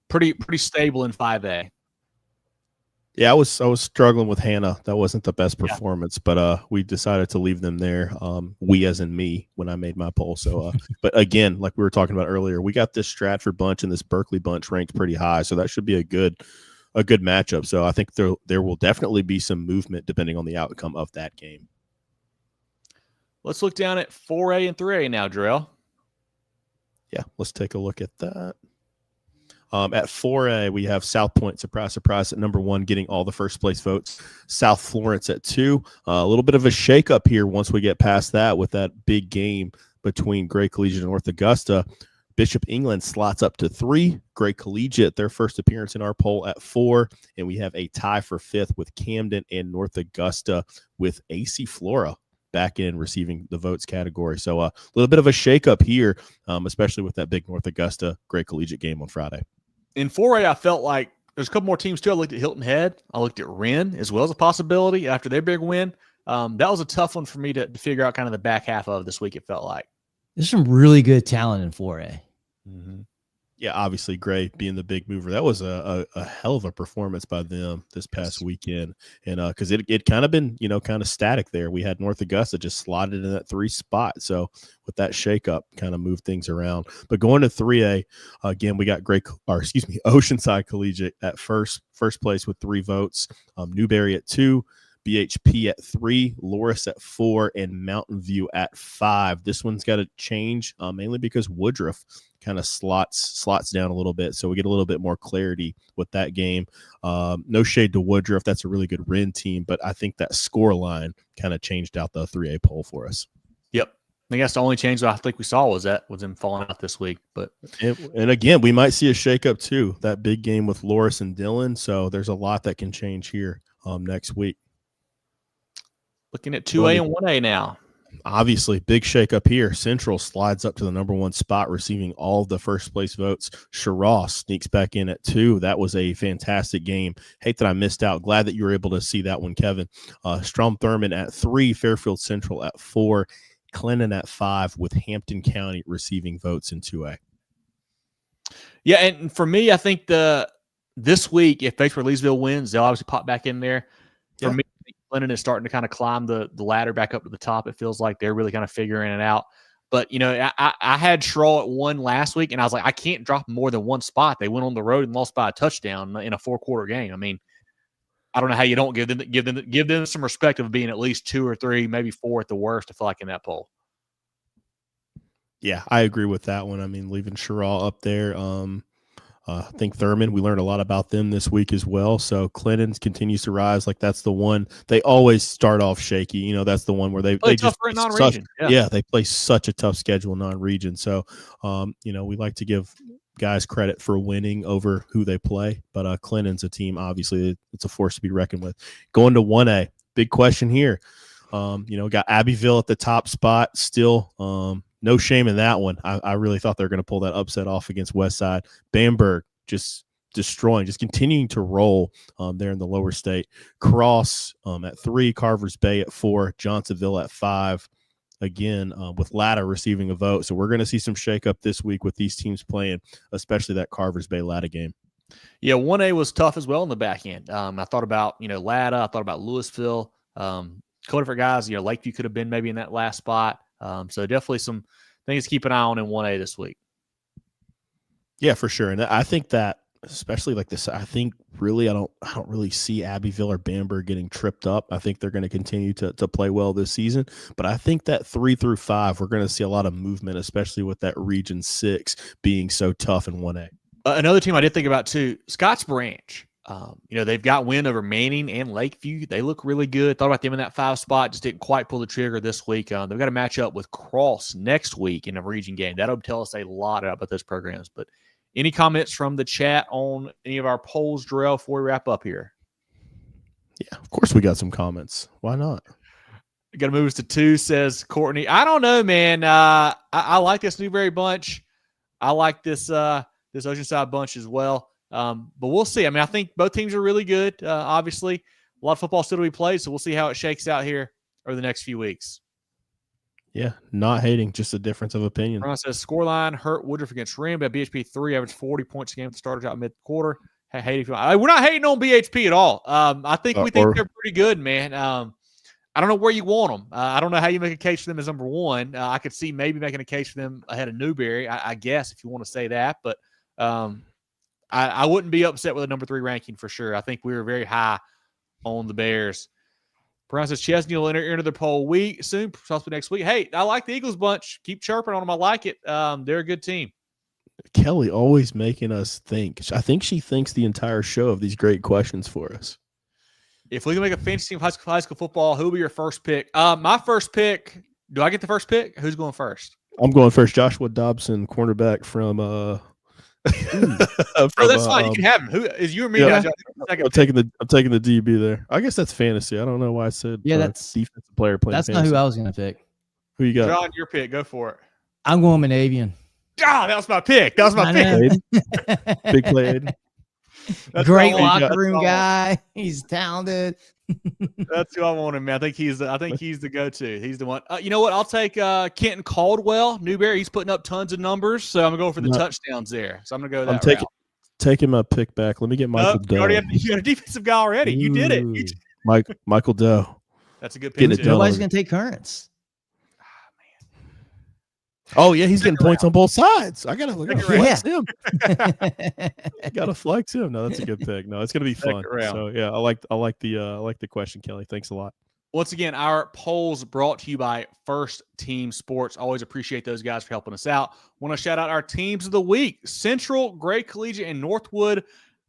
pretty stable in 5A. Yeah, I was struggling with Hannah. That wasn't the best performance, but we decided to leave them there. We as in me when I made my poll. So, but again, like we were talking about earlier, we got this Stratford bunch and this Berkeley bunch ranked pretty high, so that should be a good matchup. So I think there will definitely be some movement depending on the outcome of that game. Let's look down at 4A and 3A now, Jerel. Yeah, let's take a look at that. At 4A, we have South Point, surprise, surprise, at number 1, getting all the first place votes. South Florence at 2. A little bit of a shakeup here once we get past that with that big game between Gray Collegiate and North Augusta. Bishop England slots up to 3. Gray Collegiate, their first appearance in our poll, at 4. And we have a tie for 5th with Camden and North Augusta, with AC Flora back in receiving the votes category. So a little bit of a shakeup here, especially with that big North Augusta Gray Collegiate game on Friday. In 4A, I felt like there's a couple more teams too. I looked at Hilton Head. I looked at Wren as well as a possibility after their big win. That was a tough one for me to figure out kind of the back half of this week, it felt like. There's some really good talent in 4A. Mm-hmm. Yeah, obviously Gray being the big mover. That was a hell of a performance by them this past weekend. And because it kind of been, kind of static there. We had North Augusta just slotted in that 3 spot. So with that shakeup, kind of moved things around. But going to 3A, again, we got Oceanside Collegiate at first place with 3 votes. Newberry at 2. BHP at 3, Loris at 4, and Mountain View at 5. This one's got to change mainly because Woodruff kind of slots down a little bit, so we get a little bit more clarity with that game. No shade to Woodruff. That's a really good Wren team, but I think that score line kind of changed out the 3A poll for us. Yep. I think that's the only change that I think we saw was them falling out this week. But and again, we might see a shakeup too. That big game with Loris and Dillon, so there's a lot that can change here next week. Looking at 2A and 1A now. Obviously, big shakeup here. Central slides up to the number 1 spot, receiving all of the first place votes. Sherross sneaks back in at 2. That was a fantastic game. Hate that I missed out. Glad that you were able to see that one, Kevin. Strom Thurmond at 3. Fairfield Central at 4. Clinton at 5, with Hampton County receiving votes in 2A. Yeah, and for me, I think this week, if Batesburg-Leesville wins, they'll obviously pop back in there. For me, Clinton is starting to kind of climb the ladder back up to the top. It feels like they're really kind of figuring it out. But, I had Sherrill at 1 last week, and I was like, I can't drop more than 1 spot. They went on the road and lost by a touchdown in a 4-quarter game. I mean, I don't know how you don't give them some respect of being at least 2 or 3, maybe 4 at the worst, I feel like, in that poll. Yeah, I agree with that one. I mean, leaving Sherrill up there. I think Thurmond, we learned a lot about them this week as well. So Clinton continues to rise. Like that's the one they always start off shaky. You know, that's the one where they just play non-region. They play such a tough schedule non-region. So, you know, we like to give guys credit for winning over who they play. But Clinton's a team, obviously, it's a force to be reckoned with. Going to 1A, big question here. You know, got Abbeville at the top spot still. No shame in that one. I really thought they were going to pull that upset off against Westside. Bamberg just destroying, just continuing to roll there in the lower state. Cross at 3, Carvers Bay at 4, Johnsonville at 5. Again, with Latta receiving a vote. So we're going to see some shakeup this week with these teams playing, especially that Carvers Bay Latta game. Yeah, 1A was tough as well in the back end. I thought about, you know, Latta. I thought about Louisville. Couple different guys. You know, Lakeview could have been maybe in that last spot. So definitely some things to keep an eye on in 1A this week. Yeah, for sure. And I think that, especially like this, I think really I don't really see Abbeville or Bamberg getting tripped up. I think they're going to continue to play well this season. But I think that 3 through 5, we're going to see a lot of movement, especially with that Region 6 being so tough in 1A. Another team I did think about too, Scotts Branch. You know, they've got win over Manning and Lakeview. They look really good. Thought about them in that 5 spot. Just didn't quite pull the trigger this week. They've got to match up with Cross next week in a region game. That'll tell us a lot about those programs. But any comments from the chat on any of our polls, Jerel, before we wrap up here? Yeah, of course we got some comments. Why not? Got to move us to 2, says Courtney. I don't know, man. I like this Newberry bunch. I like this Oceanside bunch as well. But we'll see. I mean, I think both teams are really good. Obviously, a lot of football still to be played, so we'll see how it shakes out here over the next few weeks. Yeah, not hating, just a difference of opinion. Ron says, scoreline, Hurt Woodruff against Rim at BHP 3, averaged 40 points a game at the starters out mid-quarter. Hey, we're not hating on BHP at all. I think we think they're pretty good, man. I don't know where you want them. I don't know how you make a case for them as number 1. I could see maybe making a case for them ahead of Newberry, I guess, if you want to say that. But I wouldn't be upset with a number 3 ranking for sure. I think we were very high on the Bears. Brown says Chesney will enter the poll soon, possibly next week. Hey, I like the Eagles bunch. Keep chirping on them. I like it. They're a good team. Kelly always making us think. I think she thinks the entire show of these great questions for us. If we can make a fantasy team of high school football, who will be your first pick? My first pick. Do I get the first pick? Who's going first? I'm going first. Joshua Dobson, cornerback from that's fine. You can have him. Who is you or me? Yeah. I'm taking the DB there. I guess that's fantasy. I don't know why I said that's defensive player playing. That's fantasy. not who I was going to pick. Who you got? John, your pick. Go for it. I'm going Monavian. God, that was my pick. Big play, Aiden. Great locker room guy. He's talented. That's who I wanted, man. I think he's the go-to. He's the one. You know what? I'll take Kenton Caldwell, Newberry. He's putting up tons of numbers, so I'm gonna go for the touchdowns there. So I'm gonna go that route. Taking my pick back. Let me get Michael Doe. You got a defensive guy already. You did it. Michael Doe. That's a good pick. Nobody's gonna take Currents. Oh yeah, he's getting points on both sides. I gotta flex him. Gotta flex him. No, that's a good pick. No, it's gonna be fun. So yeah, I like the question, Kelly. Thanks a lot. Once again, our polls brought to you by First Team Sports. Always appreciate those guys for helping us out. Want to shout out our teams of the week: Central, Gray Collegiate, and Northwood,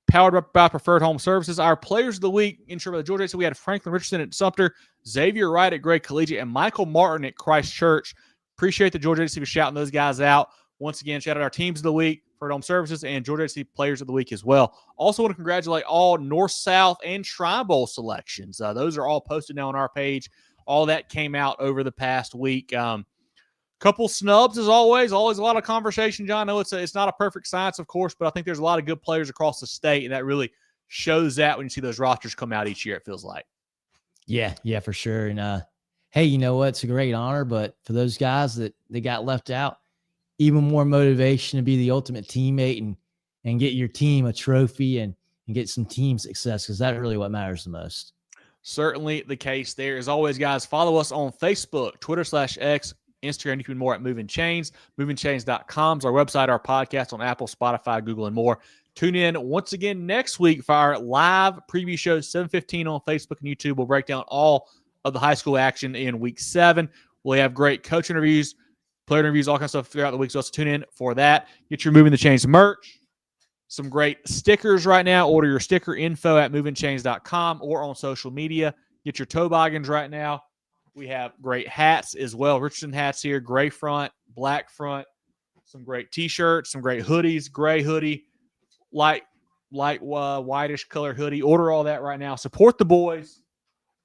powered by Preferred Home Services. Our players of the week, insured by the Georgia. So we had Franklin Richardson at Sumter, Xavier Wright at Gray Collegiate, and Michael Martin at Christ Church. Appreciate the Georgia ACC for shouting those guys out. Once again, shout out our teams of the week, Preferred Home Services, and Georgia ACC players of the week as well. Also want to congratulate all North, South, and Tri-Bowl selections. Those are all posted now on our page. All that came out over the past week. Couple snubs as always. Always a lot of conversation, John. I know it's not a perfect science, of course, but I think there's a lot of good players across the state, and that really shows that when you see those rosters come out each year, it feels like. Yeah, for sure. And hey, you know what? It's a great honor, but for those guys that they got left out, even more motivation to be the ultimate teammate and get your team a trophy and get some team success, because that's really what matters the most. Certainly the case there. As always, guys, follow us on Facebook, Twitter/X, Instagram. You can more at Movin Chains. MovinChains.com is our website, our podcast on Apple, Spotify, Google, and more. Tune in once again next week for our live preview show, 7:15 on Facebook and YouTube. We'll break down all of the high school action in week 7. We'll have great coach interviews, player interviews, all kinds of stuff throughout the week. So let's tune in for that. Get your Movin The Chains merch. some great stickers right now. Order your sticker info at movingchains.com or on social media. Get your toboggans right now. We have great hats as well. Richardson hats here, gray front, black front, some great T-shirts, some great hoodies, gray hoodie, light whitish color hoodie. Order all that right now. Support the boys.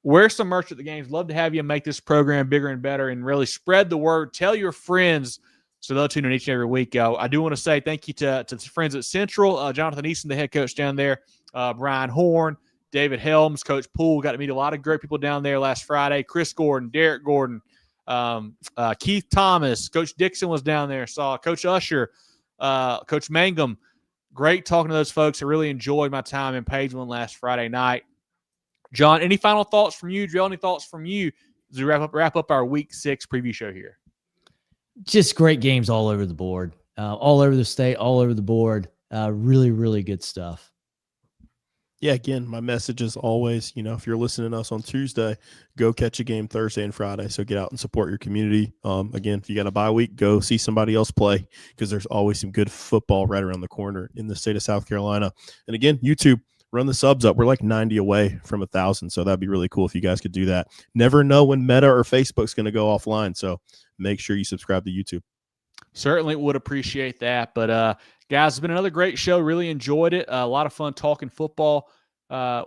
Wear some merch at the games. Love to have you make this program bigger and better and really spread the word. Tell your friends so they'll tune in each and every week. I do want to say thank you to the friends at Central, Jonathan Easton, the head coach down there, Brian Horn, David Helms, Coach Poole. Got to meet a lot of great people down there last Friday. Chris Gordon, Derek Gordon, Keith Thomas, Coach Dixon was down there. Saw Coach Usher, Coach Mangum. Great talking to those folks. I really enjoyed my time in Pageland last Friday night. John, any final thoughts from you? Jerel, any thoughts from you as we wrap up our Week 6 preview show here? Just great games all over the board, all over the state, all over the board. Really, really good stuff. Yeah, again, my message is always, if you're listening to us on Tuesday, go catch a game Thursday and Friday. So get out and support your community. Again, if you got a bye week, go see somebody else play because there's always some good football right around the corner in the state of South Carolina. And again, YouTube, run the subs up. We're like 90 away from 1,000, so that'd be really cool if you guys could do that. Never know when Meta or Facebook's going to go offline, so make sure you subscribe to YouTube. Certainly would appreciate that. But, guys, it's been another great show. Really enjoyed it. A lot of fun talking football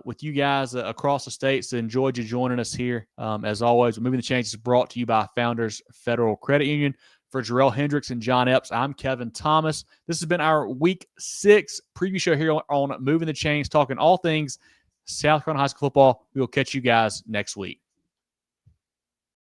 with you guys across the state, so enjoyed you joining us here. As always, Moving the Chains is brought to you by Founders Federal Credit Union. For Jerel Hendricks and John Epps, I'm Kevin Thomas. This has been our Week 6 preview show here on Moving the Chains, talking all things South Carolina high school football. We will catch you guys next week.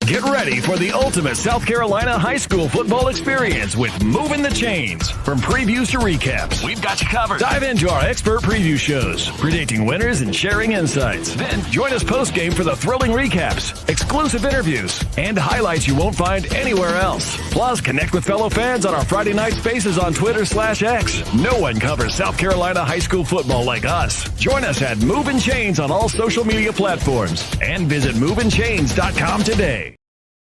Get ready for the ultimate South Carolina high school football experience with Movin The Chains. From previews to recaps, we've got you covered. Dive into our expert preview shows, predicting winners and sharing insights. Then join us post-game for the thrilling recaps, exclusive interviews, and highlights you won't find anywhere else. Plus, connect with fellow fans on our Friday night spaces on Twitter/X. No one covers South Carolina high school football like us. Join us at Movin Chains on all social media platforms and visit movinchains.com today.